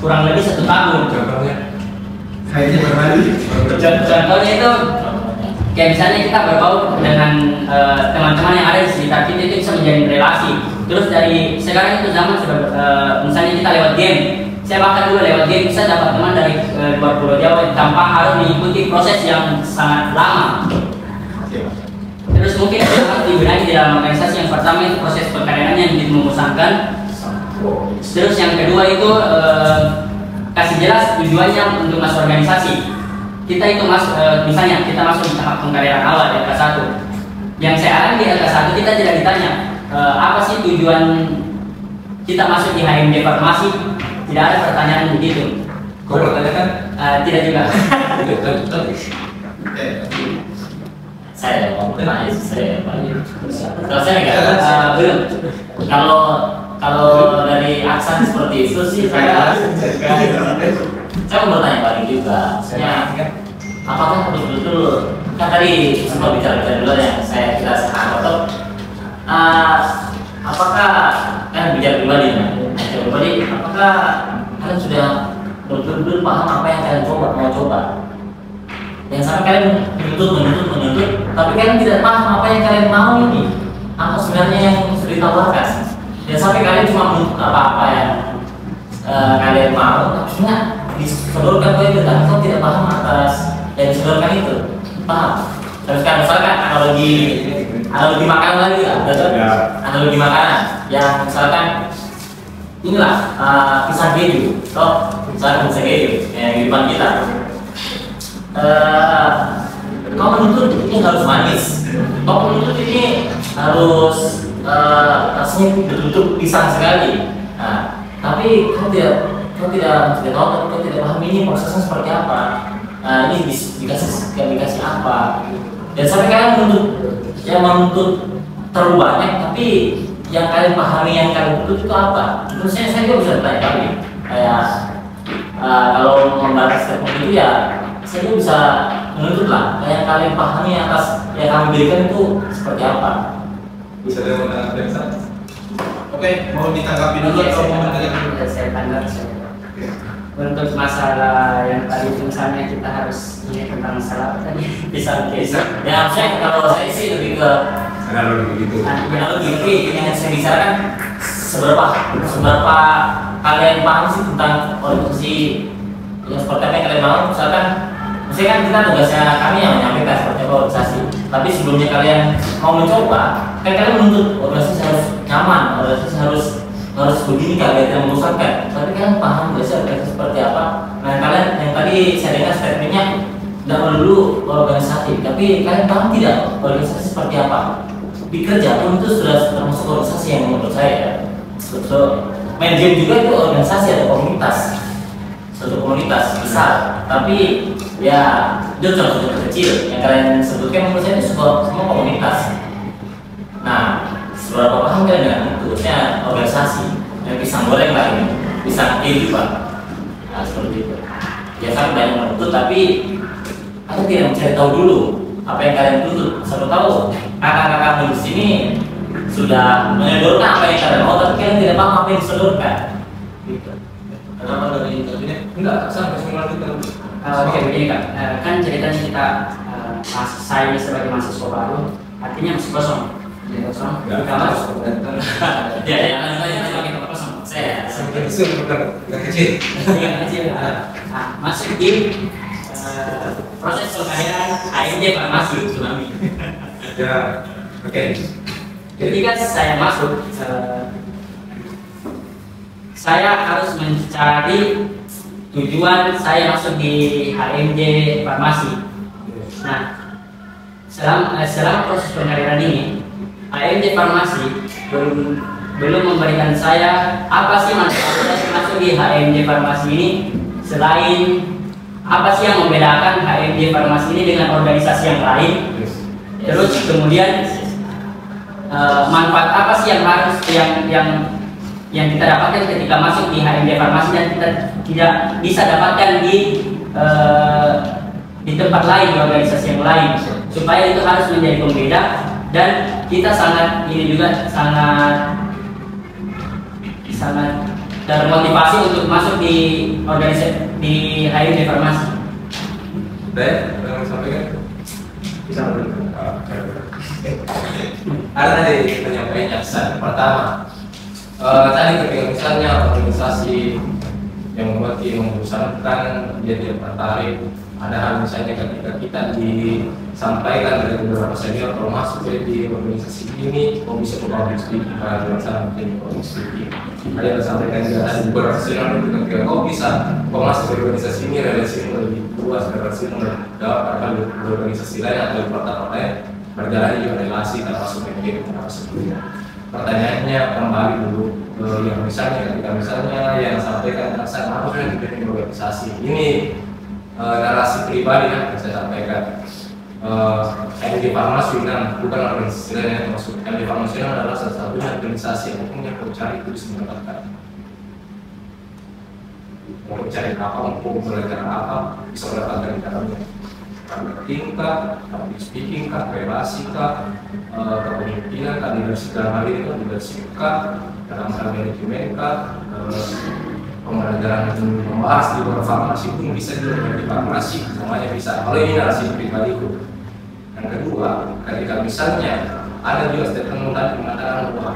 kurang lebih 1 tahun. Contohnya itu kayak misalnya kita berbaur dengan teman-teman yang ada di sekitar kita, itu bisa menjalin relasi. Terus dari sekarang itu zaman sudah misalnya kita lewat game, saya bahkan dulu lewat game bisa dapat teman dari luar Pulau Jawa tanpa harus mengikuti proses yang sangat lama. Terus mungkin harus dibenahi di dalam organisasi. Yang pertama itu proses perkaderan yang membosankan. Terus yang kedua itu kasih jelas tujuannya untuk masuk organisasi. Kita itu misalnya kita masuk di tahap pengkaderan awal di LK1. Yang saya alami di LK1 kita tidak ditanya apa sih tujuan kita masuk di HMD Farmasi. Tidak ada pertanyaan begitu. Kau bertanyakan? Tidak juga. saya mau bertanya saya kalau saya nggak belum kalau dari aksen seperti itu sih saya mau bertanya balik juga, maksudnya apakah betul-betul kan tadi sempat bicara dulu yang saya kira sekarang atau apakah kan bicara pribadi apakah kalian sudah betul-betul paham apa yang kalian mau coba? Yang sampai kalian menuntut, tapi kalian tidak paham apa yang kalian mau ini, apa sebenarnya yang sudah ditawarkan. Dan sampai kalian cuma menuntut apa yang kalian mau, maksudnya disodorkan ke itu, tapi kau tidak paham atas yang disodorkan itu, paham? Terus kan misalkan analogi makanan lagi lah, analogi makanan yang misalkan inilah pisang keju, misalkan pisang keju yang di depan kita. Kau menuntut ini harus manis, kau menuntut ini harus rasanya betul-betul pisang sekali. Nah, tapi kau tidak tahu, kau tidak paham ini prosesnya seperti apa. Ini dikasih apa? Dan sampai kalian menuntut terlalu banyak, tapi yang kalian pahami yang kalian tuntut itu apa? Terus saya juga bisa tanya kali, kayak kalau membahas statement itu ya saya bisa menuntut lah yang kalian pahami atas yang kami berikan itu seperti apa. Bisa dengan Bensa. Oke, mau ditanggapi dulu atau mau mendengarkan? Saya tanggapi saja. Untuk masalah yang tadi itu misalnya kita harus ini tentang masalah tadi Bisa. Ya, saya kalau saya sih lebih ke Analogi gitu. analogi yang saya bicarakan seberapa kalian paham sih tentang organisasi yang seperti apa yang kalian mau. Misalkan kan kita tugasnya kami yang menyampaikan seperti apa organisasi, tapi sebelumnya kalian mau mencoba, kan kalian menuntut organisasi harus nyaman, organisasi harus begini kalian yang memusatkan, tapi kalian paham nggak sih organisasi seperti apa? Nah kalian yang tadi saya dengar statementnya tidak perlu organisasi, tapi kalian paham tidak organisasi seperti apa? Di kerja pun itu sudah termasuk organisasi yang menurut saya. Main game juga itu organisasi atau komunitas, suatu komunitas besar, tapi ya itu contoh kecil yang kalian sebutkan menurut saya itu semua komunitas. Nah, seberapa paham kalian dengan itu? Maksudnya organisasi yang pisang goreng lah ini, pisang keju pak. Nah seperti itu. Ya kan banyak menuntut, tapi aku tidak mencari tahu dulu apa yang kalian tuntut. Satu tahu kakak-kakak di sini sudah menyodorkan apa yang kalian mau, tapi kalian tidak paham apa yang disodorkan. Gitu. Kenapa dari kabinet? Enggak, sampai semua kita. Oke, begini kan, kan ceritanya kita saya sebagai mahasiswa baru, artinya masih kosong, kosong. Kita masuk. Ya, yang kosong. Saya kecil. Kecil. Masuk di proses perkawinan AMJ Farmasi Tsunami. Ya, oke. Jadi kan saya masuk, saya harus mencari tujuan saya masuk di HMJ Farmasi. Nah, selama proses pengkaderan ini, HMJ Farmasi belum memberikan saya apa sih manfaat masuk di HMJ Farmasi ini, selain apa sih yang membedakan HMJ Farmasi ini dengan organisasi yang lain. Terus kemudian manfaat apa sih yang harus yang kita dapatkan ketika masuk di HMJ Farmasi dan kita tidak bisa dapatkan di tempat lain, di organisasi yang lain, supaya itu harus menjadi pembeda. Dan kita sangat termotivasi untuk masuk di organisasi di HMJ Farmasi. Baik, yang sampaikan Bisa beri. Ada tadi penyampaian kesan pertama. Tadi ketika misalnya organisasi yang membuat membesarkan dia tidak tertarik, ada hal misalnya ketika kita disampaikan dari beberapa senior kalau masuk di organisasi ini kok bisa berbagai studi melaksanakan organisasi ini. Ada yang disampaikan juga ada beberapa senior ketika kok bisa kok masuk di organisasi ini, relasimu lebih luas, relasimu lebih dalam karena di organisasi lain atau di partai lain berjalan juga relasi termasuk media termasuk dunia. Pertanyaannya kembali dulu yang misalnya ketika misalnya yang sampaikan saya harusnya dipilih organisasi ini narasi pribadi yang saya sampaikan MD Farmasi bukan organisasi lain yang masuk. MD Farmasi adalah salah satunya organisasi yang punya pencari itu bisa mendapatkan. Mau mencari apa, mau belajar apa, bisa mendapatkan di dalamnya. Marketing kah, public speaking kah, relasi kah, kepemimpinan kah, leadership dalam hal ini leadership kah, dalam hal manajemen kah, pembelajaran membahas di luar farmasi pun bisa juga menjadi farmasi, semuanya bisa. Kalau ini narasi pribadiku. Yang kedua, ketika misalnya ada juga statement tadi mengatakan bahwa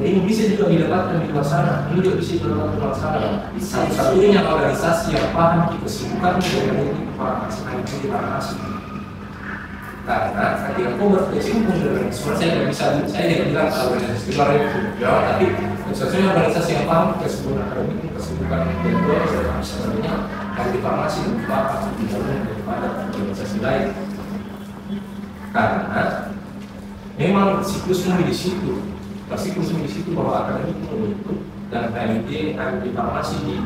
ini bisa juga didapatkan di luar sana, ini juga bisa didapatkan di luar sana. Satu-satunya organisasi yang paham kesibukan dengan ini farmasi. Karena ketika kau berkecimpung dengan saya tidak bisa, saya tidak bilang organisasi luar itu, ya, tapi satu-satunya organisasi yang paham kesibukan akademik, kesibukan intelektual, sebenarnya yang di farmasi lebih paham daripada organisasi lain. Karena memang siklusnya di situ, siklusnya di situ bahwa akademik itu dan KMD di farmasi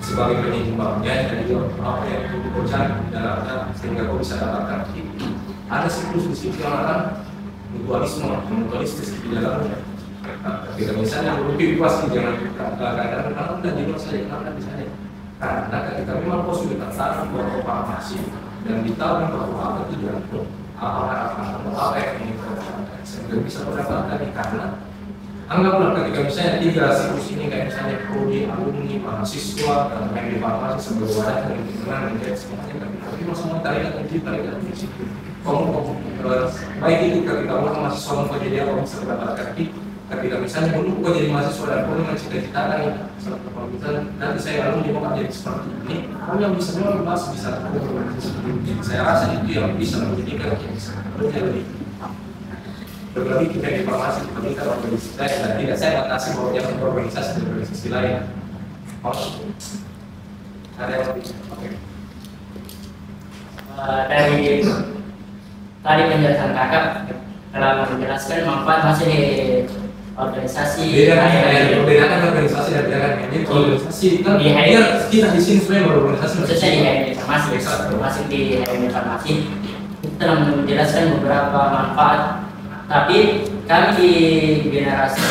sebagai penyeimbangnya dan juga apa yang kau cari di dalamnya sehingga kau bisa dapatkan itu. Ada siklus di situ yang akan mutualistis di dalamnya. Ketika misalnya lebih puas jangan kadang-kadang dan juga saya akan di sana. Karena ketika memang kau sudah tertarik bahwa farmasi dan ditahu bahwa apa tujuan apa yang ini sehingga bisa mendapatkan karena anggaplah ketika misalnya 3 siklus ini kayak misalnya prodi, alumni, mahasiswa dan yang di farmasi sebagai wadah dan lingkungan menjadi semuanya tapi semua tarikan di situ kamu baik itu ketika kamu mahasiswa mau jadi apa bisa mendapatkan itu ketika misalnya dulu kau jadi mahasiswa dan kau dengan cita-citakan kalau misalnya nanti saya alumni mau jadi seperti ini kamu yang bisa memang bisa jadi saya rasa itu yang bisa menjadikan yang bisa menjadi berlebih kita di farmasi tapi kalau organisasi dan tidak saya batasi bahwa jangan berorganisasi dan organisasi lain. Ada yang lebih? Oke. Dari tadi penjelasan kakak dalam menjelaskan manfaat masih di organisasi. Bedakan organisasi dan bedakan ini. Organisasi kan kita di sini sebenarnya berorganisasi. Khususnya di HMD Farmasi, masih di HMD Farmasi telah menjelaskan beberapa manfaat. Tapi kami di generasi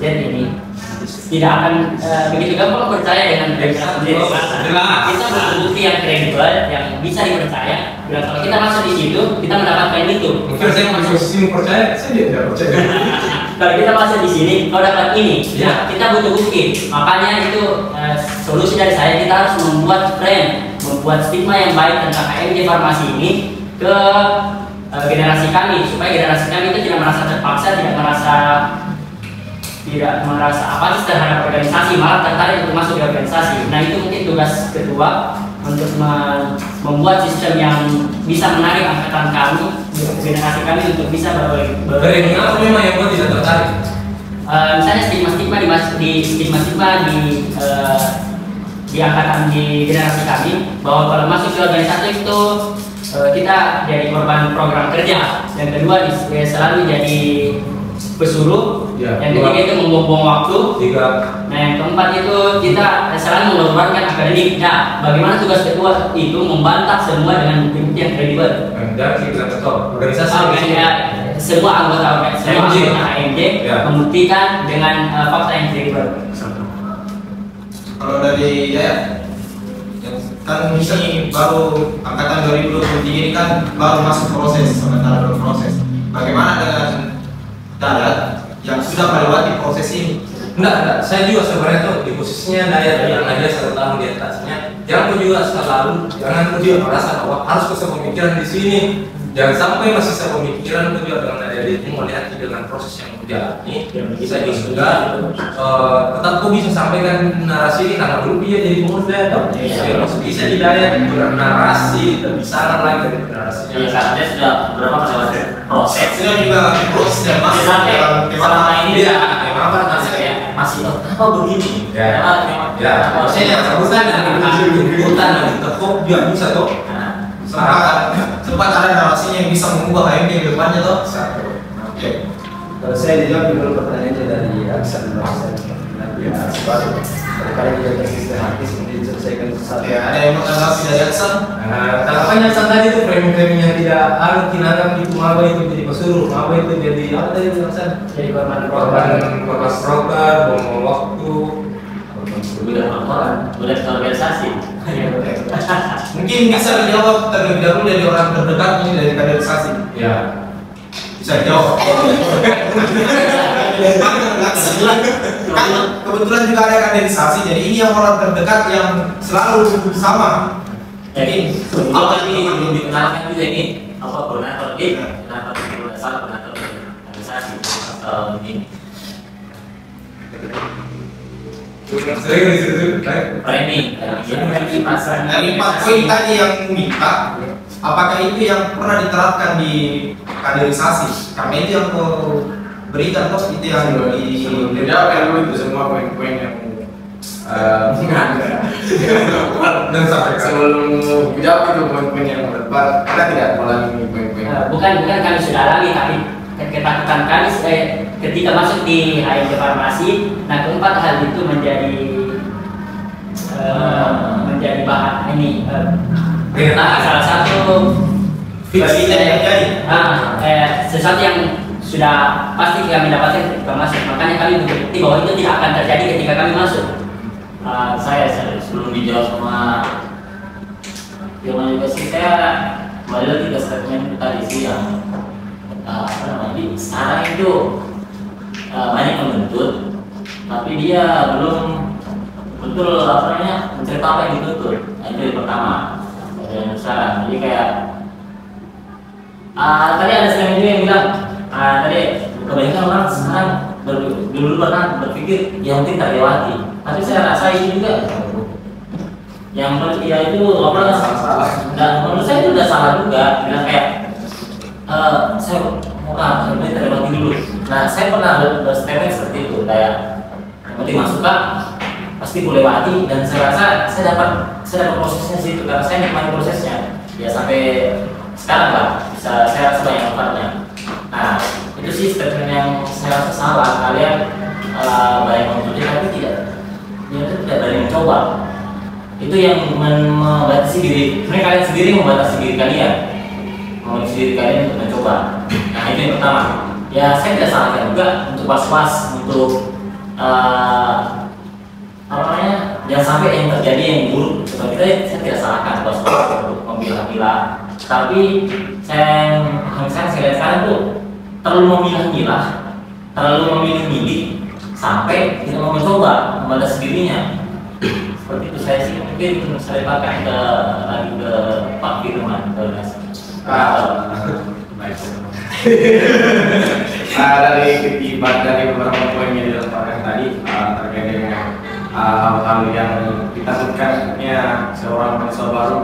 Z ini tidak akan begitu gampang percaya dengan generasi Z. Kita butuh bukti yang kredibel, yang bisa dipercaya. Dan kalau kita masuk di situ, kita mendapatkan itu. Mungkin saya masuk di sini percaya, saya tidak percaya. Kalau kita masuk di sini, kalau dapat ini, ya, kita butuh bukti. Makanya itu solusi dari saya kita harus membuat frame, membuat stigma yang baik tentang HMD Farmasi ini ke generasi kami supaya generasi kami itu tidak merasa terpaksa, tidak merasa apatis terhadap organisasi, malah tertarik untuk masuk di organisasi. Nah itu mungkin tugas kedua untuk membuat sistem yang bisa menarik angkatan kami, generasi kami untuk bisa Ini apa memang yang buat tidak tertarik? Misalnya stigma di angkatan di generasi kami bahwa kalau masuk ke organisasi itu kita jadi korban program kerja. Yang kedua selalu jadi pesuruh. Ya, yang ketiga itu membuang waktu. Nah yang keempat itu kita selalu mengorbankan akademik. Nah bagaimana tugas kedua itu membantah semua dengan bukti yang kredibel. Dan kita betul organisasi semua anggota HMD membuktikan dengan fakta yang kredibel. Kalau dari Yaya, kan ini baru angkatan 2023 ini kan baru masuk proses, sementara belum proses. Bagaimana dengan Dayat yang sudah melewati proses ini? Enggak, saya juga sebenarnya tuh di posisinya Dayat yang aja 1 tahun di atasnya. Jangan juga jangan juga merasa bahwa harus sepemikiran di sini. Jangan sampai masih sepemikiran juga dengan Dayat itu melihat dengan proses yang menjalani. Bisa juga tetap kok bisa sampaikan narasi ini karena belum dia jadi pemuda dong. Bisa didaya dengan narasi lebih sangat lagi dari narasinya. Karena sudah berapa proses Sudah juga proses dan masuk dalam selama ini masih begini. Maksudnya bukan dan tetap juga bisa toh. Sempat ada narasinya yang bisa mengubah HMD ke depannya toh. Oke. Kalau saya dijawab dulu pertanyaannya dari Aksan. Ya, sebab barangkali dia tersistematis untuk diselesaikan satu. Ya, ada yang mau tanggapi dari Aksan? Tanggapannya Aksan tadi itu framing-framing yang tidak tinanam itu maba itu jadi pesuruh, maba itu jadi apa tadi Aksan? Jadi korban broker, bom waktu, udah organisasi. Mungkin bisa dijawab terlebih dahulu dari orang terdekat ini dari kaderisasi. ya. Bisa dijawab. Kebetulan juga ada kaderisasi, jadi ini yang orang terdekat yang selalu sama. Jadi sebelum tadi belum dikenalkan juga ini apa koordinator kenapa tidak salah koordinator organisasi atau ini Sering disebut framing pasar Dari 4 poin tadi yang minta, apakah itu yang pernah diterapkan di kaderisasi? Karena itu yang kau berikan kok, itu yang Dijawab yang dulu itu semua poin-poin yang dan sampai sebelum dijawab itu poin-poin yang berdebat, kita tidak ulangi poin-poin. bukan kami sudah alami, tapi ketakutan kami ketika masuk di HMD Farmasi, nah keempat hal itu menjadi bahan ini salah satu fiksi yang terjadi. sesuatu yang sudah pasti kami dapatkan ketika masuk, makanya kami berbukti bahwa itu tidak akan terjadi ketika kami masuk. saya sebelum dijawab sama Firman juga sih, saya kembali lagi ke statement tadi sih yang apa namanya, sekarang itu banyak menuntut, tapi dia belum betul apa namanya mencerita apa yang dituntut. Itu yang pertama. Dan sekarang jadi kayak tadi ada statement juga yang bilang tadi kebanyakan orang sekarang dulu pernah berpikir yang penting terlewati, tapi saya rasa ini juga yang ya itu apa salah. Dan menurut saya itu udah salah juga, bilang kayak saya mau ini terlewati dulu. Nah, saya pernah berstatement seperti itu, kayak yang penting masuk pasti boleh lewati, dan saya rasa saya dapat prosesnya situ karena saya nikmati prosesnya ya sampai sekarang lah, bisa saya rasa banyak manfaatnya. Nah, itu sih statement yang saya rasa salah. Kalian banyak menuntut tapi tidak berani mencoba. Itu yang membatasi diri. Sebenarnya kalian sendiri membatasi diri kalian, membatasi diri kalian untuk mencoba. Nah, itu yang pertama. Ya, saya tidak salahkan juga untuk was-was, untuk apa namanya, jangan sampai yang terjadi yang buruk seperti itu. Saya tidak salahkan was-was untuk memilah-milah. Tapi saya lihat sekarang tuh terlalu memilah-milah, terlalu memilih-milih sampai tidak mau mencoba membatasi dirinya. Seperti itu saya sih. Mungkin saya pakai lagi ke Pak Firman ke dari ketibat dari beberapa poin yang dilaporkan tadi terkait dengan hal-hal yang ditakutkannya seorang mahasiswa baru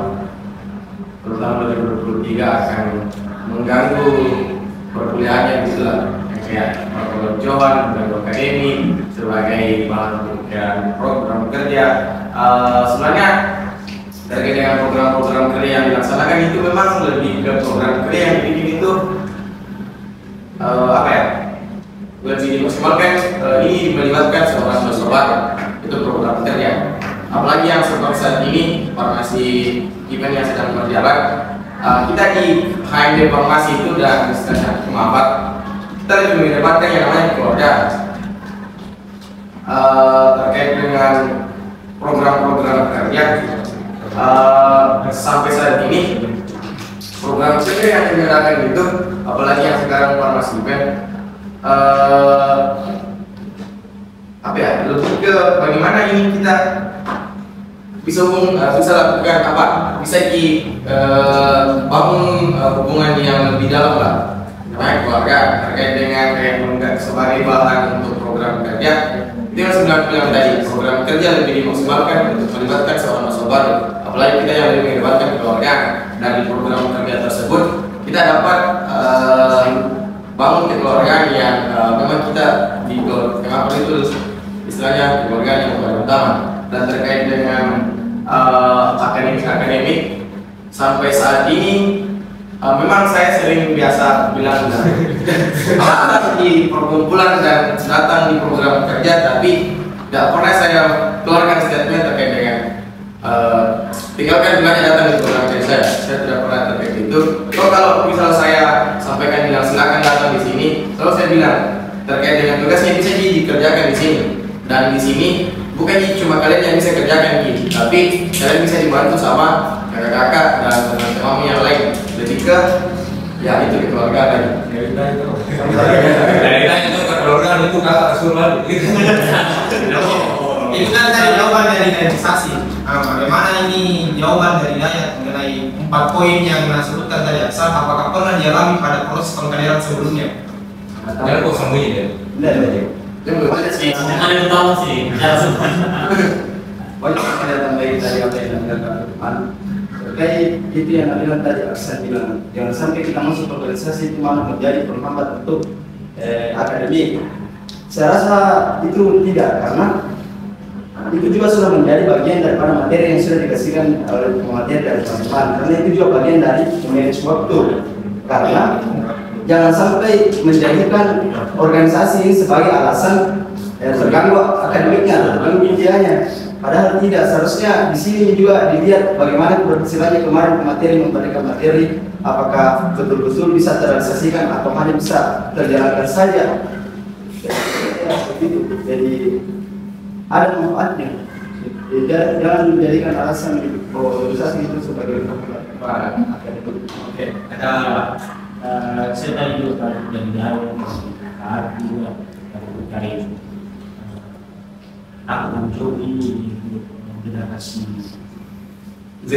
terutama 2023 akan mengganggu perkuliahannya gitu lah, kayak perkuliahan dan akademik sebagai bahan pemikiran program kerja. Sebenarnya terkait dengan program-program kerja yang dilaksanakan itu memang lebih ke program kerja yang dibikin itu lebih dimaksimalkan. Ini melibatkan seorang mahasiswa itu program kerja, apalagi yang seperti saat ini farmasi event yang sedang berjalan. Kita di HMD Farmasi itu dan istilahnya kemabat, kita lebih mengedepankan yang namanya keluarga. Terkait dengan program-program kerja sampai saat ini, program kerja yang digerakkan itu, apalagi yang sekarang farmasi event, lebih ke bagaimana ini kita bisa lakukan bisa bangun hubungan yang lebih dalam lah dengan keluarga terkait dengan sebagai bahan untuk program kerja. Itu yang sebenarnya bilang tadi, program kerja lebih dimaksimalkan untuk melibatkan seorang mahasiswa baru, apalagi kita yang lebih melibatkan keluarga. Dari program kerja tersebut kita dapat bangun kekeluargaan yang memang kita di kenapa itu istilahnya keluarga yang paling utama. Dan terkait dengan akademik sampai saat ini memang saya sering biasa bilang di perkumpulan dan datang di program kerja, tapi tidak pernah saya keluarkan statement terkait dengan tinggalkan bulannya datang di program saya tidak pernah terkait itu. Kalau misal saya sampaikan bilang silakan datang di sini, selalu saya bilang terkait dengan tugasnya bisa dikerjakan di sini, dan di sini bukan cuma kalian yang bisa kerjakan gitu, tapi kalian bisa dibantu sama kakak-kakak dan teman-teman yang lain. Lebih ke ya itu keluarga lagi. Dari itu keluarga itu kakak kesuruhan. Itu kan tadi jawaban dari realisasi. Nah, bagaimana ini jawaban dari Naya mengenai 4 poin yang Naya sebutkan tadi? Asal apakah pernah dialami pada proses pengkaderan sebelumnya? Jangan kok sembunyi ya. Ada yang tahu sih. Banyak ada tambahin tadi apa yang dikatakan teman terkait itu yang ada tadi Aksan bilang, jangan sampai kita masuk organisasi itu malah menjadi penghambat untuk akademik. Saya rasa itu tidak, karena itu juga sudah menjadi bagian daripada materi yang sudah dikasihkan oleh pemateri dari teman-teman, karena itu juga bagian dari manage waktu. Karena jangan sampai menjadikan organisasi ini sebagai alasan terganggu akademiknya, terganggu kuliahnya. Padahal tidak, seharusnya di sini juga dilihat bagaimana keberhasilannya kemarin pemateri memberikan materi, apakah betul-betul bisa terrealisasikan atau hanya bisa terjalankan saja. Jadi ada manfaatnya. Jangan menjadikan alasan organisasi itu sebagai akademik. Oke, ada saya tadi juga dari dalam juga dari aku mencoba generasi Z.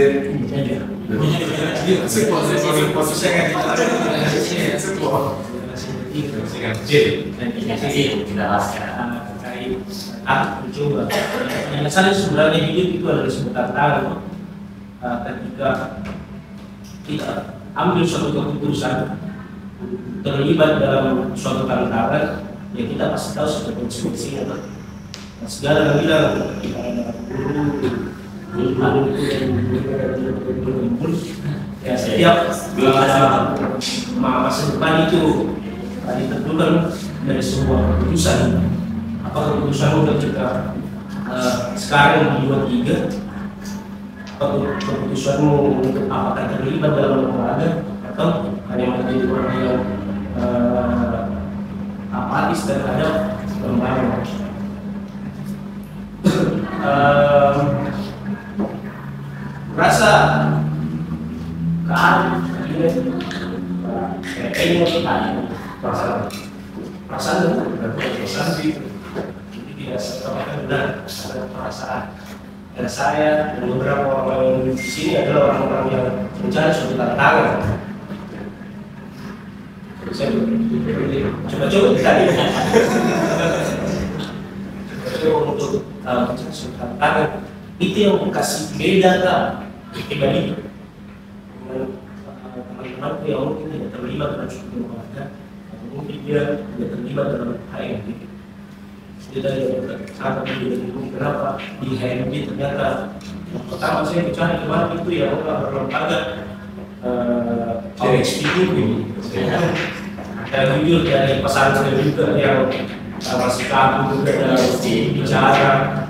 Saya sebenarnya hidup itu adalah sebuah tantangan ketika kita ambil suatu keputusan terlibat dalam suatu tantangan, ya kita pasti tahu suatu konsekuensinya. Segala yang bilang ya setiap masa depan itu ditentukan dari sebuah keputusan. Apa keputusan ketika sekarang di 23, apa keputusanmu untuk apakah terlibat dalam olahraga atau hanya menjadi orang yang apatis terhadap lembaga. Rasa perasaan tidak serta-merta benar ada perasaan. Dan saya dan beberapa orang yang di sini adalah orang-orang yang mencari suatu tantangan. Saya coba-coba tadi. Coba untuk suatu tantangan itu yang kasih beda kan pribadi teman-teman yang mungkin tidak terlibat dalam suatu olahraga atau mungkin dia tidak terlibat dalam HMD. Tidak ada sangat bingung kenapa di HMD ternyata pertama saya mencari kemarin itu ya berlembaga HMD dan jujur dari pesan saya juga yang masih kaku juga dalam bicara.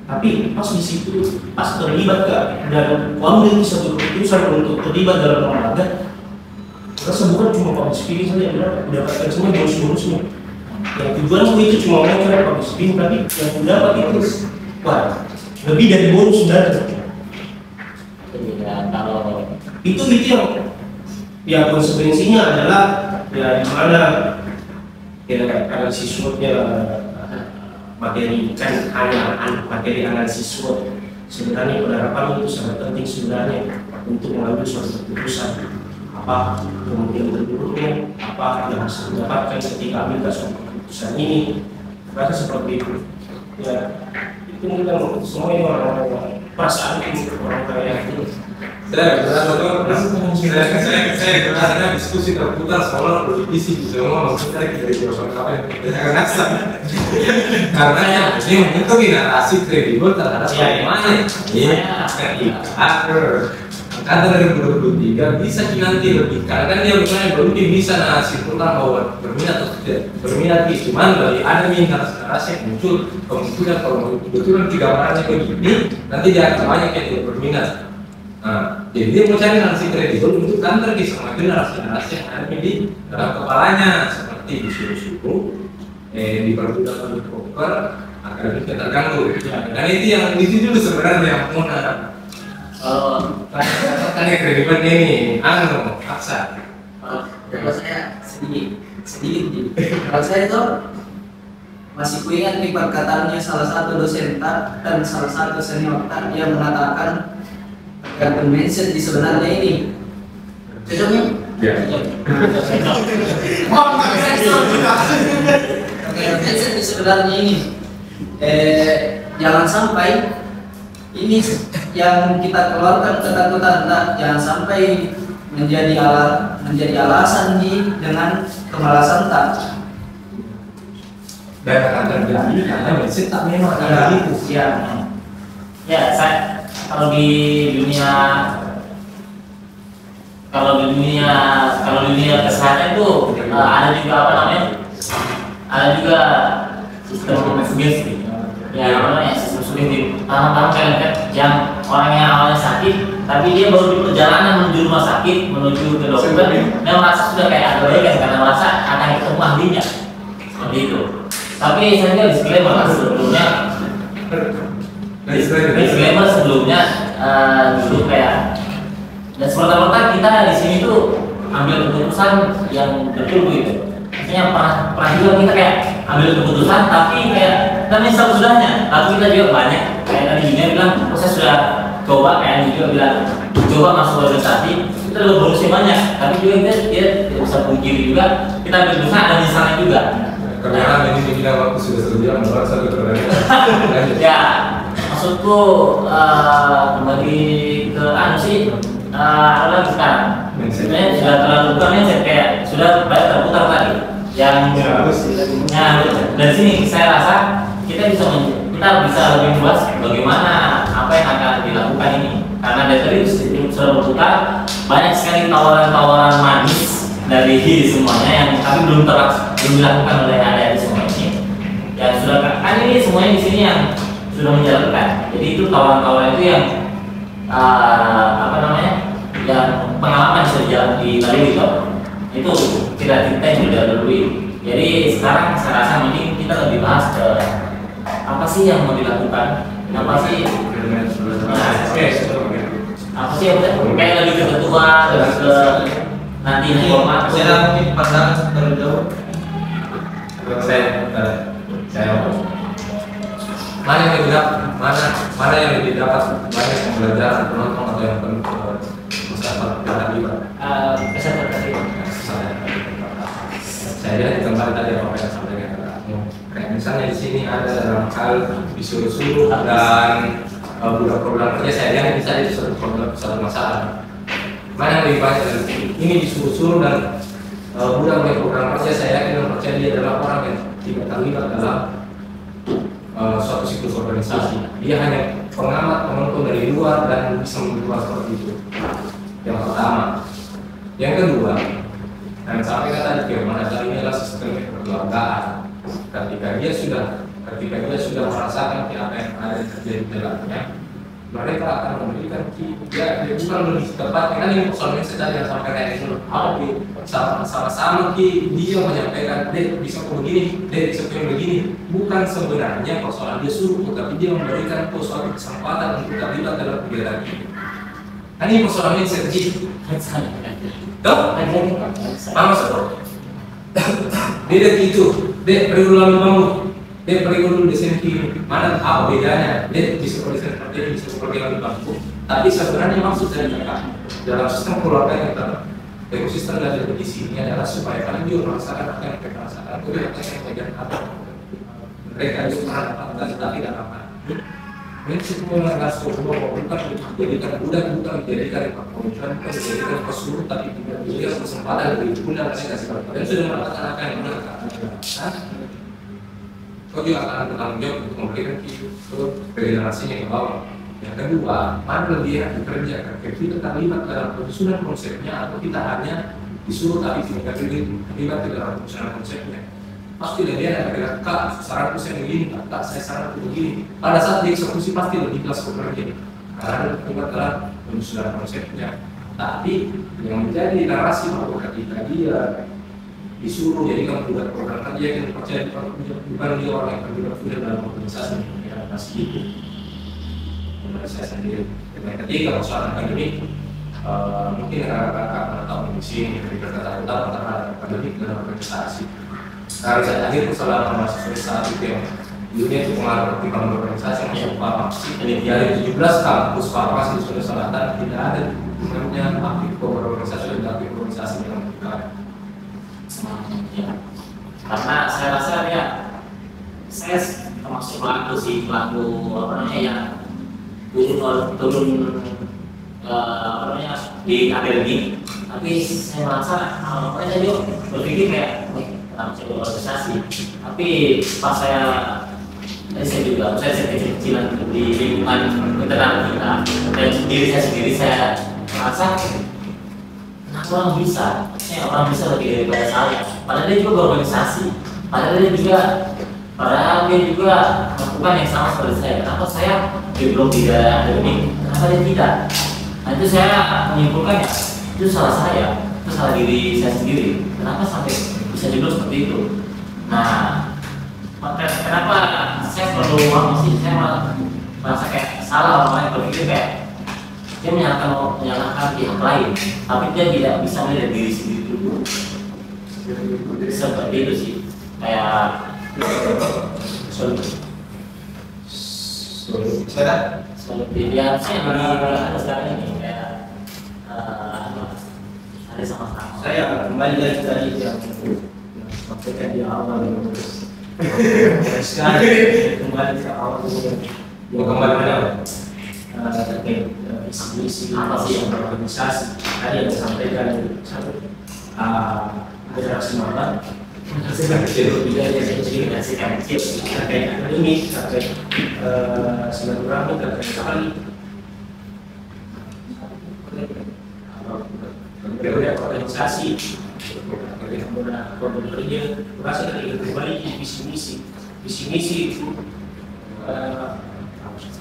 Tapi pas di situ, pas terlibat dan ambil satu keputusan untuk terlibat dalam olahraga, rasa bukan cuma public speaking saja, mendapatkan semua bonus-bonusnya. Yang tujuanmu itu cuma mau cari public speaking, tapi yang dapat itu, wah, lebih dari bonus sebenarnya. Kalau itu yang konsekuensinya adalah ya dimana ya karena siswanya materi kan hanya materi analisis SWOT. Sebenarnya penerapan itu sangat penting sebenarnya untuk mengambil suatu keputusan apa kemudian berikutnya apa yang harus didapatkan ketika ambil suatu keputusan ini. Rasa seperti itu. Ya itu mungkin semua ini orang-orang perasaan itu orang-orang yang itu. Saya karena diskusi terputar seolah politisi semua maksudnya dari jawaban apa yang kita rasa karena ini membentuk narasi kredibel terhadap bagaimana kata 2023 bisa nanti lebih, karena kan dia belum bisa simpulkan bahwa berminat atau tidak berminat, cuman dari ada generasi yang muncul kemungkinan kalau kebetulan tiga gambarannya begini, nanti dia akan banyak yang tidak berminat. Nah, jadi dia mau cari narasi kredibel untuk kantor di sama generasi yang ada di dalam kepalanya, seperti disuruh-suruh, diperbudak oleh broker, akademiknya terganggu. Dan itu juga sebenarnya yang mau kan yang kredibel ini, paksa. Kalau saya sedikit. Kalau saya itu masih kuingat nih perkataannya salah satu dosen dan salah satu senior yang mengatakan tergantung mindset di sebenarnya ini. Cocoknya? Ya. Mindset di sebenarnya ini. Jangan sampai ini yang kita keluarkan ketakutan, jangan sampai menjadi alasan dengan kemalasan tak. Dan akan terjadi karena mindset tak memang ada itu. Ya, saya kalau di dunia kesehatan itu ada juga apa namanya? Ada juga sistem sugesti. Ya, namanya sistem sugesti. Paham kalian kan? Yang orang yang awalnya sakit, tapi dia baru di perjalanan menuju rumah sakit, menuju ke dokter, dia merasa sudah kayak ada baikan karena merasa akan ketemu ahlinya. Seperti itu. Tapi saya kira disclaimer sebelumnya dulu kayak dan seperti kita di sini tuh ambil keputusan yang betul gitu. Maksudnya pernah juga kita kayak ambil keputusan tapi kayak kita menyesal sudahnya. Tapi kita juga banyak kayak tadi juga bilang, saya sudah coba, kayak juga bilang coba masuk organisasi, kita udah berusaha banyak, tapi juga dia tidak bisa pungkiri juga kita ambil keputusan ada misalnya juga. Karena ini bilang waktu sudah terbilang bahwa satu pertanyaan. Ya, maksudku kembali ke sih adalah sekarang. Sebenarnya sudah terlalu bukan kayak sudah banyak terputar tadi. Yang dari sini saya rasa kita bisa lebih luas bagaimana apa yang akan dilakukan ini. Karena dari tadi sudah berputar banyak sekali tawaran-tawaran manis dari semuanya yang tapi belum dilakukan oleh ada di semua ini. Yang sudah kan ini semuanya di sini yang sudah menjalankan. Jadi itu tawaran-tawaran itu yang yang pengalaman sudah dilalui itu kita yang sudah lalui. Jadi sekarang saya rasa mending kita lebih bahas ke apa sih yang mau dilakukan, apa sih kayak lebih ke ketua, lebih ke nanti format. Saya mungkin pandangan terlebih dahulu. Saya mana yang lebih dapat banyak pembelajaran penonton atau yang peserta terlibat? Peserta terlibat. Saya lihat kembali tadi apa yang sampaikan kayak misalnya di sini ada dalam hal disuruh-suruh dan budak program kerja, saya lihat bisa itu satu masalah. Mana yang lebih banyak ini disuruh-suruh dan budak program kerja, saya yakin dan percaya dia adalah orang yang tidak terlibat dalam suatu siklus organisasi. Dia hanya pengamat, penonton dari luar dan bisa menjual seperti itu. Yang pertama. Yang kedua, dan sampai kata di mana kali ini adalah sistem kekeluargaan. Ketika dia sudah merasakan apa yang ada terjadi di dalamnya, mereka akan memberikan dia bukan lebih tepat kan ini persoalannya secara yang sampai kayak itu sama-sama dia menyampaikan bisa begini, bisa begini, bukan sebenarnya persoalan dia suruh, tapi dia memberikan suatu kesempatan untuk terlibat dalam kegiatan ini. Kan ini persoalannya sedikit. Tuh, sama seperti dia itu, dia perlu lalu bangun. Dia perlu di sini mana apa bedanya? Dia bisa seperti lalu bangku. Tapi sebenarnya maksud dari mereka dalam sistem keluarga yang ekosistem dari di sini adalah supaya kalian juga merasakan apa yang mereka rasakan, kemudian apa yang mereka mereka juga merasakan tapi tidak apa. Ini semua nggak semua bukan dijadikan budak, bukan dijadikan pemikiran, bukan dijadikan pesuruh, tapi dijadikan kesempatan dari bunda mereka sekarang. Kalian sudah merasakan apa yang mereka rasakan. Kau juga akan bertanggung jawab untuk memberikan ke generasinya ke bawah. Yang kedua, mana lebih enak dikerjakan? Kita terlibat dalam penyusunan konsepnya atau kita hanya disuruh tapi tidak terlibat dalam penyusunan konsepnya? Pasti lebih enak ketika Kak, saranku saya begini, Kak, saya saranku begini. Pada saat dieksekusi pasti lebih kelas pekerja karena terlibat dalam penyusunan konsepnya. Tapi yang menjadi narasi bahwa ketika dia disuruh jadi kamu buat program kerja yang percaya bukan dia orang yang terlibat dalam organisasi yang masih itu. Menurut saya sendiri. Dan ketika persoalan akademik, mungkin kakak pernah tahu di sini berkata utama antara akademik dan organisasi. Karena saya akhir selama mahasiswa saat itu yang dunia itu pengaruh pertimbangan organisasi masuk farmasi. Dari 17 kampus farmasi di Sulawesi Selatan tidak ada namanya aktif organisasi dan aktif organisasi yang bukan. Karena saya rasa ya saya termasuk pelaku apa namanya ya turun apa namanya di akademik, tapi saya merasa saya juga berpikir kayak kenapa saya organisasi, tapi pas saya kecil-kecilan di lingkungan internal kita dan diri saya sendiri saya merasa kenapa orang bisa lebih daripada saya, padahal dia juga berorganisasi, padahal dia juga melakukan yang sama seperti saya. Kenapa saya belum tidak akademik? Kenapa dia tidak? Nah itu saya menyimpulkan ya, itu salah saya, itu salah diri saya sendiri. Kenapa sampai bisa juga seperti itu? Nah, kenapa saya perlu saya merasa kayak salah orang lain berpikir kayak dia menyalahkan pihak lain, tapi dia tidak bisa melihat diri sendiri dulu. Seperti itu sih, kayak seperti dia saya ada sekarang ini kayak ada sama-sama. Saya kembali dari tadi yang sampaikan di awal sekali kembali ke awal Kembali mana? terkait isi apa sih yang berorganisasi tadi yang disampaikan generasi normal kecil terkait akademik, terkait silaturahmi, terkait sekali berbeda organisasi, berbeda program kerja. Merasa ketika kembali di visi misi itu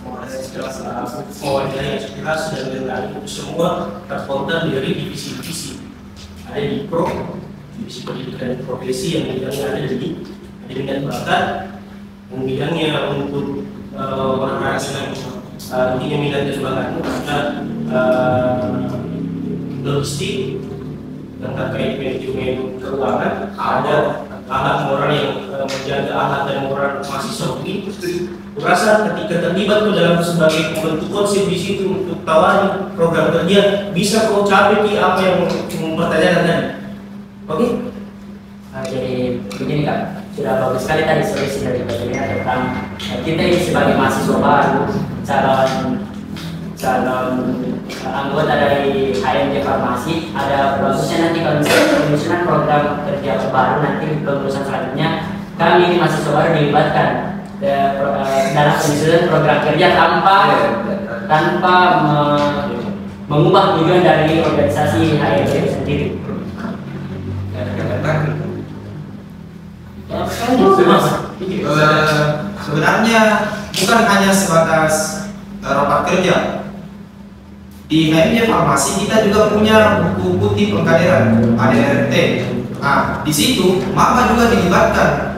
mewadahi aspirasi dan lain-lain itu semua terkonten dari divisi-divisi. Ada di divisi pendidikan dan profesi yang bidangnya ada di pendidikan bakat, yang bidangnya untuk orang-orang yang minat dan sebagainya, ada logistik dan terkait manajemen keuangan, ada alat moral yang menjaga alat dan moral mahasiswa ini. Berasa ketika terlibat dalam sebagai pembentuk konsep di situ untuk tawari program kerja bisa kau capai di apa yang mempertanyakan tadi. Oke? Jadi begini Kak, sudah bagus sekali tadi solusi dari Bapak tentang kita ini sebagai mahasiswa baru, calon anggota dari HMJ Farmasi, ada bagusnya nanti kalau misalnya penyusunan program kerja baru nanti pengurusan selanjutnya kami ini mahasiswa baru dilibatkan dalam penyusunan program kerja tanpa mengubah tujuan dari organisasi HMJ itu sendiri. Sebenarnya bukan hanya sebatas rapat kerja. Di HMJ Farmasi kita juga punya buku putih pengkaderan ADRT. Nah, di situ maba juga dilibatkan.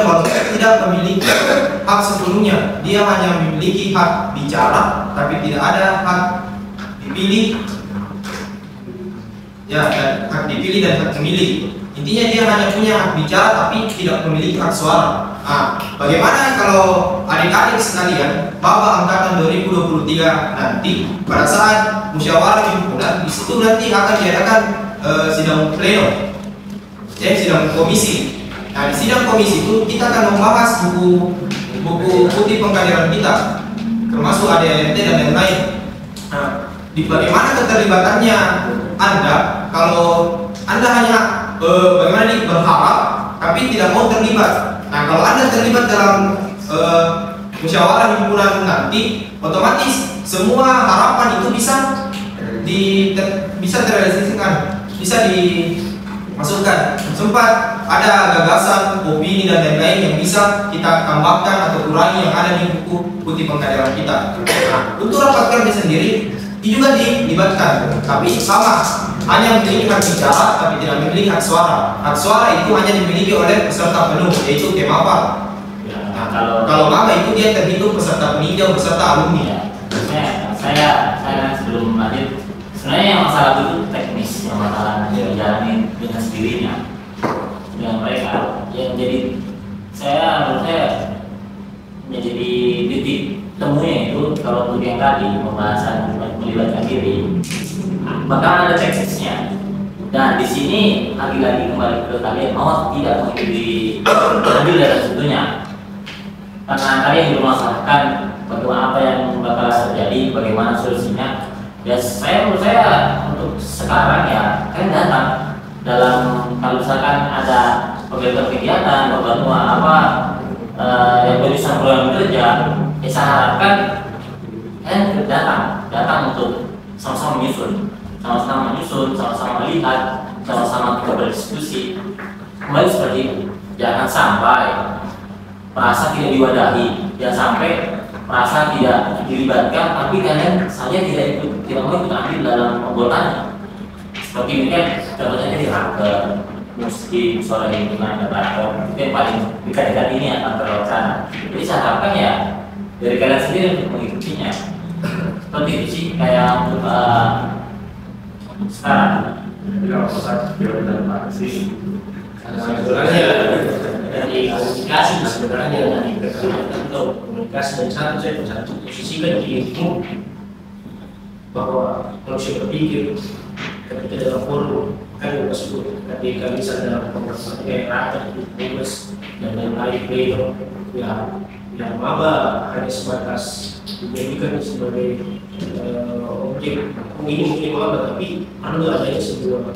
Walaupun tidak memiliki hak sepenuhnya, dia hanya memiliki hak bicara, tapi tidak ada hak dipilih. Ya, dan hak dipilih dan hak memilih. Intinya dia hanya punya hak bicara, tapi tidak memiliki hak suara. Nah, bagaimana kalau adik-adik sekalian, maba angkatan 2023 nanti pada saat musyawarah himpunan, di situ nanti akan diadakan sidang pleno, sidang komisi. Nah, di sidang komisi itu kita akan membahas buku putih pengkaderan kita, termasuk ADRT dan lain-lain. Nah, di bagaimana keterlibatannya Anda kalau Anda hanya bagaimana berharap tapi tidak mau terlibat. Nah, kalau Anda terlibat dalam musyawarah himpunan nanti, otomatis semua harapan itu bisa terrealisasikan, bisa dimasukkan. Sempat ada gagasan, opini dan lain-lain yang bisa kita tambahkan atau kurangi yang ada di buku putih pengkaderan kita. Nah, untuk rapat kerja sendiri itu juga dilibatkan, tapi sama, hanya memiliki hak bicara tapi tidak memiliki hak suara. Hak suara itu hanya dimiliki oleh peserta penuh, yaitu Kemapar. Nah, kalau maba itu dia terhitung peserta peninjau, peserta alumni. Saya sebelum lanjut, sebenarnya yang masalah itu teknis, yang masalah dijalanin dengan sendirinya dengan mereka. Yang jadi menurut saya menjadi titik temunya itu kalau untuk yang tadi pembahasan melibatkan diri, bakal ada teknisnya. Dan di sini lagi-lagi kembali ke kalian mau tidak mengikuti ambil dalam tentunya. Karena kalian belum merasakan bagaimana apa yang bakal terjadi, bagaimana solusinya. Ya menurut saya untuk sekarang ya kalian datang dalam kalau misalkan ada kegiatan perbantuan apa yang berusaha program kerja, ya saya harapkan kalian datang untuk sama-sama menyusun, sama-sama melihat, sama-sama berdiskusi. Kembali seperti itu, jangan sampai merasa tidak diwadahi, jangan sampai merasa tidak dilibatkan, tapi kalian saja tidak mau ikut ambil dalam pembuatannya. Seperti ini kan, contohnya di raker, musik, suara himpunan, dan raker, itu yang paling dekat-dekat ini akan terlaksana. Jadi saya harapkan ya dari kalian sendiri untuk mengikutinya. Seperti itu sih, kayak untuk sekarang. Jadi kalau saya dalam aksi, dari komunikasi sebenarnya dari untuk komunikasi dan satu posisikan dirimu bahwa kalau saya berpikir ketika dalam forum kan tersebut ketika bisa dalam pembahasan kayak rakyat bebas dan lain-lain pleno yang maba hanya sebatas dijadikan sebagai objek mungkin maba, tapi perlu adanya sebuah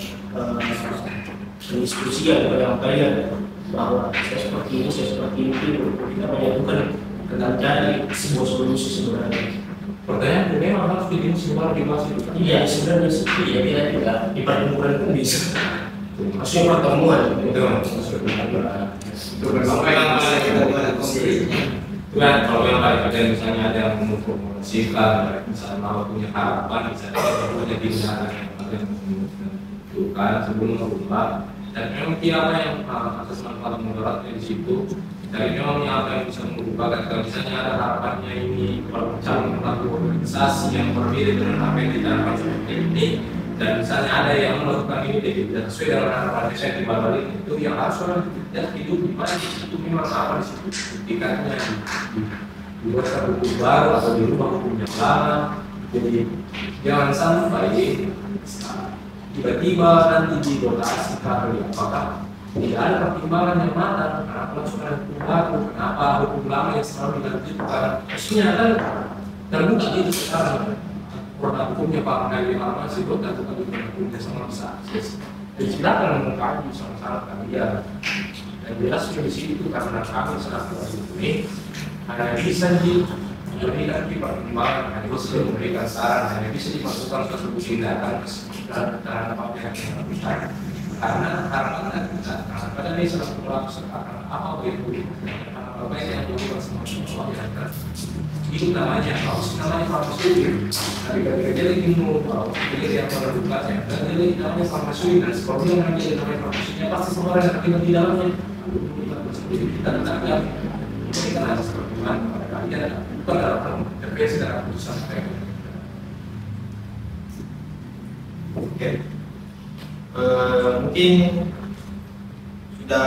diskusi yang kalian bahwa saya seperti ini kita menyatukan dengan cari sebuah solusi sebenarnya. Pertanyaan memang harus bikin semua regulasi. Iya sebenarnya seperti ya kita juga di pertemuan pun bisa. Maksudnya pertemuan itu kan kalau yang paling penting misalnya ada yang mempromosikan, misalnya mau punya harapan, misalnya punya tindakan yang menentukan sebelum berubah. Dan memang tidak ada yang atas manfaat mudaratnya di situ. Dari memang apa yang bisa mengubah, kalau misalnya ada harapannya ini calon pelaku organisasi yang berbeda dengan apa yang ditanamkan seperti ini, dan misalnya ada yang melakukan ini tidak sesuai dengan harapan saya di balik itu yang harus orang tidak hidup di mana itu memang apa di situ tingkatnya dibuat satu hukum baru atau dirubah hukum yang lama. Jadi jangan sampai tiba-tiba nanti didotasi karena apakah tidak ada pertimbangan yang matang, kenapa langsung ada hukum baru, kenapa hukum lama yang selalu dilanjutkan. Maksudnya kan terbuka itu sekarang produk hukumnya Pak Mengali lama sih bukan hukumnya sama bisa. Jadi silakan mengkaji sama-sama kalian. Dan jelas di situ karena kami selaku ini hanya bisa diberikan di pertimbangan, hanya bisa memberikan saran, hanya bisa dimasukkan suatu tindakan terhadap apa yang dilakukan. Karena harapan kita, karena ini salah satu pelaku sekarang apa begitu, apa yang dilakukan semua yang itu namanya farmasi. Tapi ketika dia ingin mau pilih yang menentukannya, dan dia namanya farmasi dan seperti yang namanya farmasinya pasti semua orang yang terlibat di dalamnya. Kita tetap kita harus berhubungan kepada kalian, bukan dalam terbiasa dalam keputusan mereka. Oke. Mungkin sudah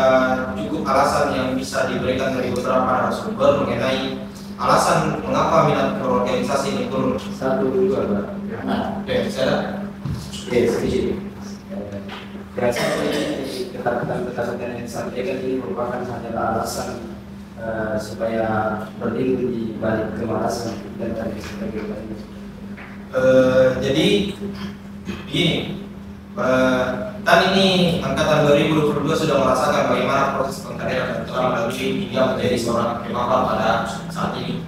cukup alasan yang bisa diberikan dari beberapa narasumber mengenai alasan mengapa minat berorganisasi ini turun. 1, 2, Pak. Oke, saya sedikit. Biasanya ketakutan yang disampaikan ini merupakan hanyalah alasan supaya berdiri di balik kemalasan dan tadi sebagainya. Jadi begini. Dan ini angkatan 2022 sudah merasakan bagaimana proses pengkaderan dan telah melalui hingga menjadi seorang kemapar pada saat ini.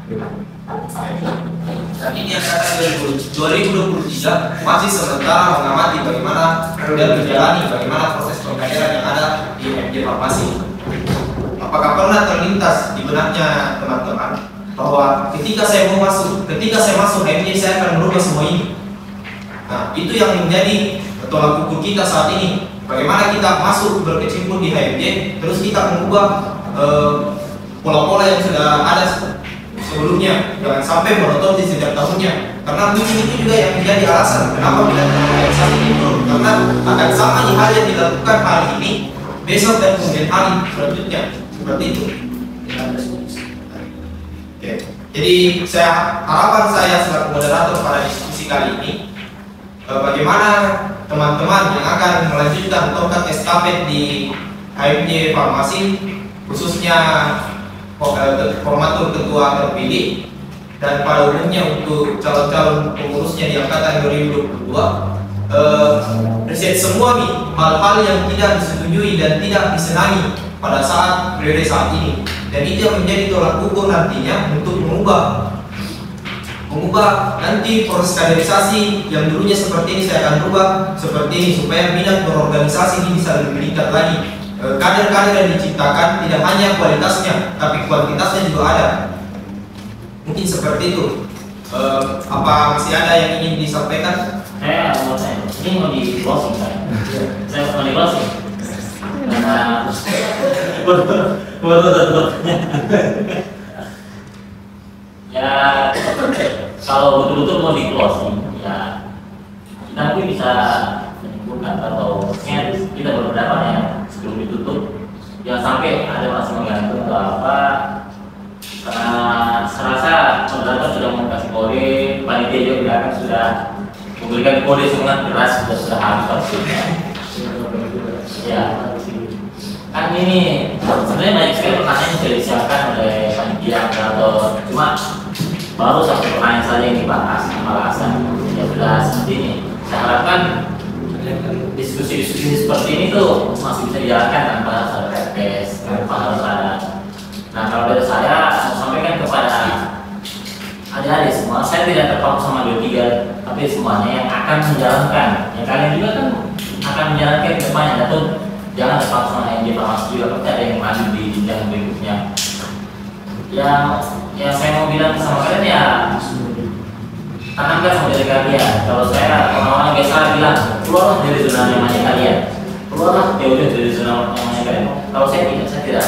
Dan ini angkatan 2023 masih sementara mengamati bagaimana dan menjalani bagaimana proses pengkaderan yang ada di FJ Farmasi. Apakah pernah terlintas di benaknya teman-teman bahwa ketika saya masuk HMJ saya akan merubah semua ini? Nah, itu yang menjadi tolak ukur kita saat ini. Bagaimana kita masuk berkecimpung di HMJ, terus kita mengubah pola-pola yang sudah ada sebelumnya, jangan sampai monoton di setiap tahunnya. Karena mungkin itu juga yang menjadi alasan kenapa bila organisasi itu, karena akan sama hal yang dilakukan hari ini, besok dan kemudian hari selanjutnya, seperti itu. Oke. Jadi harapan saya selaku moderator pada diskusi kali ini, bagaimana teman-teman yang akan melanjutkan tongkat estafet di HMJ Farmasi, khususnya formatur ketua terpilih dan pada umumnya untuk calon-calon pengurusnya di angkatan 2022, riset semua nih hal-hal yang tidak disetujui dan tidak disenangi pada saat periode saat ini, dan itu yang menjadi tolak ukur nantinya untuk mengubah nanti proses kaderisasi yang dulunya seperti ini saya akan rubah seperti ini supaya minat berorganisasi ini bisa lebih meningkat lagi. Kader-kader yang diciptakan tidak hanya kualitasnya tapi kuantitasnya juga ada. Mungkin seperti itu. Apa masih ada yang ingin disampaikan? Saya mau tanya, ini mau di closing kan? Saya mau di closing karena ya kalau betul-betul mau di closing ya kita mungkin bisa menyimpulkan atau kita berpendapat ya sebelum ditutup jangan sampai ada masih menggantung atau apa, karena serasa moderator sudah mengasih kode, panitia juga sudah memberikan kode semangat keras sudah habis waktunya. Ya kan ini sebenarnya banyak sekali pertanyaan yang sudah disiapkan oleh panitia atau cuma baru satu pertanyaan saja yang dibahas alasan ya sudah seperti ini. Saya harapkan diskusi-diskusi seperti ini tuh masih bisa dijalankan tanpa harus ada PPS, tanpa harus ada. Nah kalau dari saya mau sampaikan kepada adik-adik semua, saya tidak terpaku sama 23, tapi semuanya yang akan menjalankan, yang kalian juga kan akan menjalankan ke depannya, atau jangan terpaku sama yang dia Farmasi juga, pasti ada yang maju di jenjang berikutnya. Yang saya mau bilang sama kalian ya tanamkan sama diri kalian. Kalau saya orang-orang biasa bilang keluarlah dari zona nyamannya kalian, keluarlah jauh-jauh dari zona nyamannya kalian. Kalau saya tidak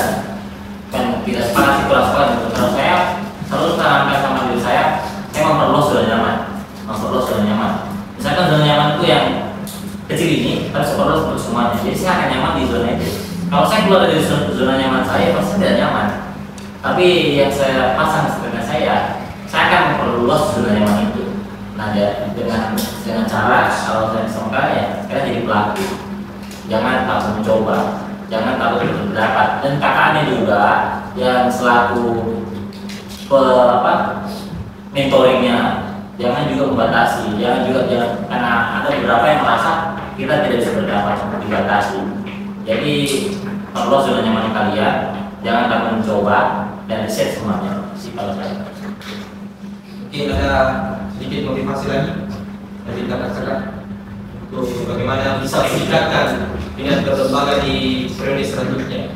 kan tidak sepakat kurang sepakat. Kalau saya selalu tanamkan sama diri saya memperluas zona nyaman, Misalkan zona nyaman itu yang kecil ini, harus perluas untuk semuanya. Jadi saya akan nyaman di zona itu. Kalau saya keluar dari zona nyaman saya pasti tidak nyaman. Tapi yang saya pasang sebenarnya saya akan memperluas zona nyaman itu. Nah, dengan cara kalau saya sangka ya, kalian jadi pelaku. Jangan takut mencoba, jangan takut berpendapat. Dan kakaknya juga yang selaku mentoringnya, jangan juga membatasi, jangan karena ada beberapa yang merasa kita tidak bisa berpendapat dibatasi. Jadi perluas zona nyaman kalian, jangan takut mencoba dan riset semuanya. Kalau saya. Mungkin ada sedikit motivasi lagi dari kakak-kakak untuk bagaimana bisa meningkatkan minat berlembaga di periode selanjutnya.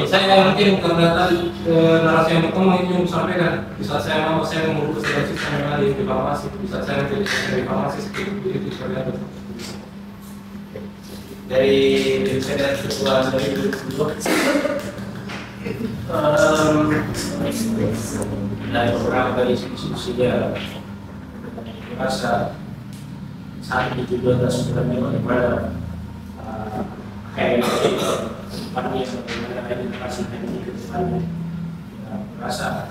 Saya mungkin karena tadi narasi yang pertama itu yang sampaikan, bisa saya mengurus sistem yang ada di farmasi, bisa saya menjadi dari farmasi seperti itu seperti apa? Dari Federasi Ketua dari dari beberapa diskusi-diskusinya merasa saat ini juga sebenarnya bagaimana kayak depannya bagaimana edukasi teknik ke depannya merasa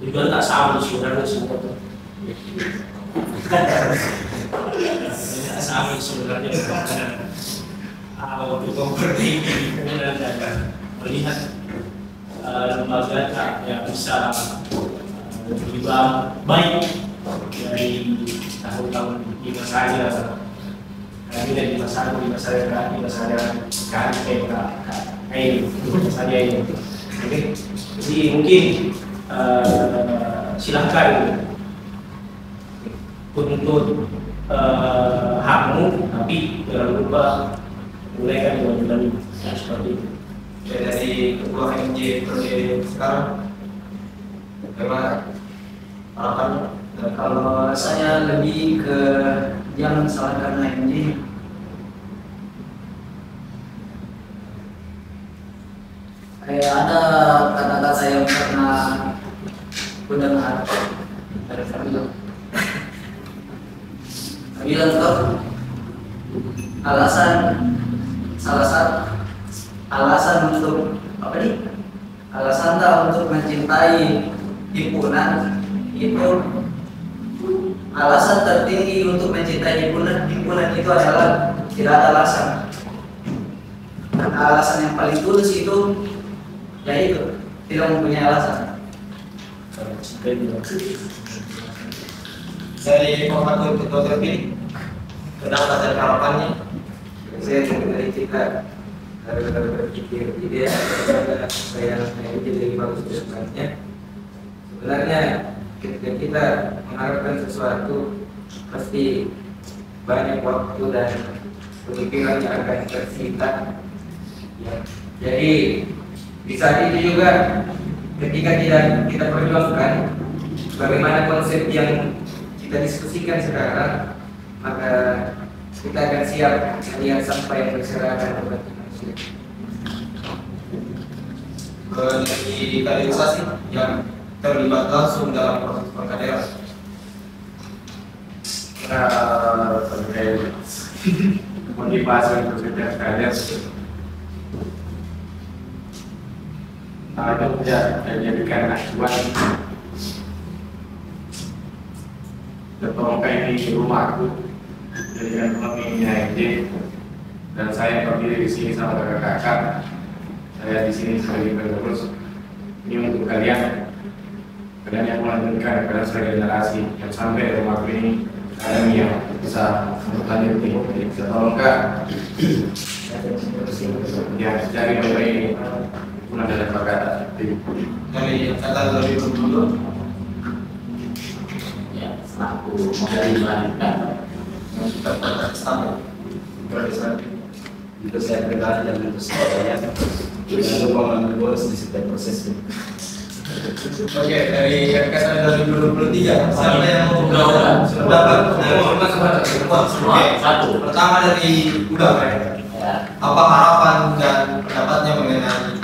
juga tak sama sebenarnya semua itu tak sama sebenarnya waktu memperbaiki kemudian melihat lembaga yang bisa lebih baik dari tahun-tahun ini saja. Bila di masa ini. Oke. Jadi mungkin silahkan untuk hakmu, tapi jangan lupa mulaikan dengan bulan seperti itu. Dari ketua HMJ periode sekarang, bagaimana harapannya? Kalau saya lebih ke jangan salahkan HMJ. Kayak ada kata-kata yang pernah mendengar dari Fabio. Bilang tuh alasan untuk apa nih? Alasan tak untuk mencintai himpunan itu, alasan tertinggi untuk mencintai himpunan itu adalah tidak ada alasan. Karena alasan yang paling tulus itu yaitu tidak mempunyai alasan. Dari Komandan Ketua terpilih, kenapa dan harapannya? Saya dari kita berpikir ide saya jadi bagus sebenarnya. Sebenarnya ketika kita mengharapkan sesuatu pasti banyak waktu dan pemikiran yang akan tersita. Ya. Jadi di saat itu juga ketika kita perjuangkan bagaimana konsep yang kita diskusikan sekarang, maka kita akan siap melihat sampai yang berserakan kepada manusia. Dari kaderisasi yang terlibat langsung dalam proses pengkaderan. Terkait motivasi untuk setiap kader, itu dijadikan acuan. Ketua ini di rumahku, jadikan pemimpinnya HMJ, dan saya berdiri di sini sama kakak-kakak. Saya di sini sebagai pengurus. Ini untuk kalian yang melanjutkan kepada sebagai generasi yang sampai di rumahku ini, kalian yang bisa melanjuti. Bisa tolong kak, ya dari bapak ini pun ada kata. Dari kata lebih dulu. Aku modal melanjutkan kita pada standar berdasarkan Itu saya pribadi dan untuk saya jangan lupa mengambil bolos di setiap proses itu. Oke, dari kata 2023 siapa yang mau pendapat? satu. Pertama dari Udang, apa harapan dan pendapatnya mengenai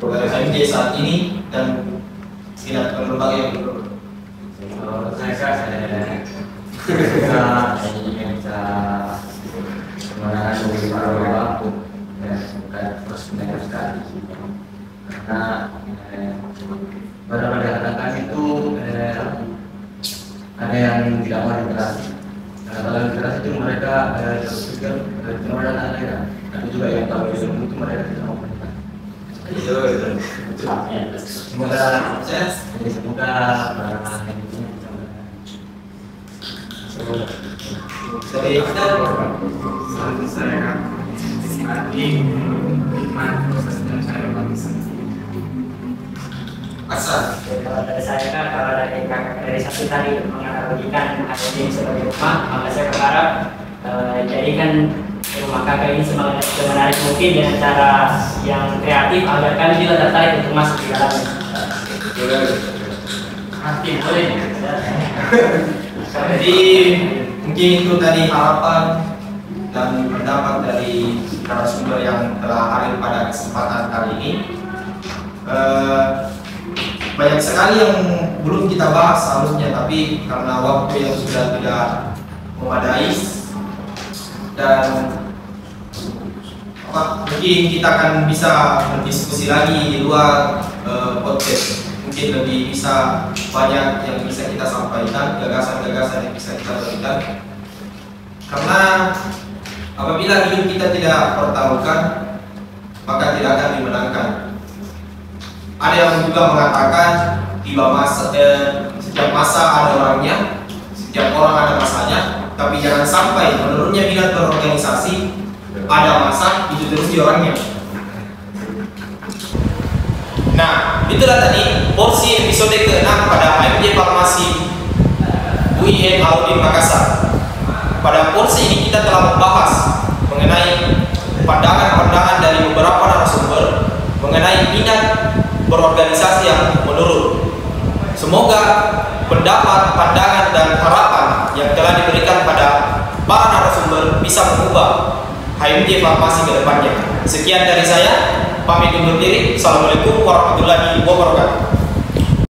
HMJ saat ini dan minat lembaga yang perlu? Saya bisa menggunakan dari para waktu dan bukan terus meneruskan karena pada katakan itu ada yang tidak mau literasi. Kalau literasi itu mereka berpikir cuma data daerah, tapi juga yang tahu itu mereka tidak mau menikah. Semoga para Dari kita saya hati hikmat proses dan saya bangsa. Asal Kalau dari saya kan, kalau dari satu tadi menganalogikan HMJ sebagai rumah, maka saya berharap jadikan rumah kakak ini semenarik mungkin dengan cara yang kreatif agar kalian juga tertarik untuk masuk di dalamnya. Hakim boleh. Jadi mungkin itu tadi harapan dan pendapat dari narasumber yang telah hadir pada kesempatan kali ini. Banyak sekali yang belum kita bahas seharusnya, tapi karena waktu yang sudah tidak memadai dan mungkin kita akan bisa berdiskusi lagi di luar podcast. Mungkin lebih bisa banyak yang bisa kita sampaikan, gagasan-gagasan yang bisa kita berikan. Karena apabila hidup kita tidak pertaruhkan, maka tidak akan dimenangkan. Ada yang juga mengatakan setiap masa ada orangnya, setiap orang ada masanya. tapi jangan sampai menurunnya minat berorganisasi ada masa itu terus di orangnya. Nah, itulah tadi porsi episode ke-6 pada HMJ Farmasi UIN Alauddin Makassar. Pada porsi ini kita telah membahas mengenai pandangan-pandangan dari beberapa narasumber mengenai minat berorganisasi yang menurun. Semoga pendapat, pandangan, dan harapan yang telah diberikan pada para narasumber bisa mengubah HMJ Farmasi ke depannya. Sekian dari saya, pamit undur diri. Assalamualaikum warahmatullahi wabarakatuh.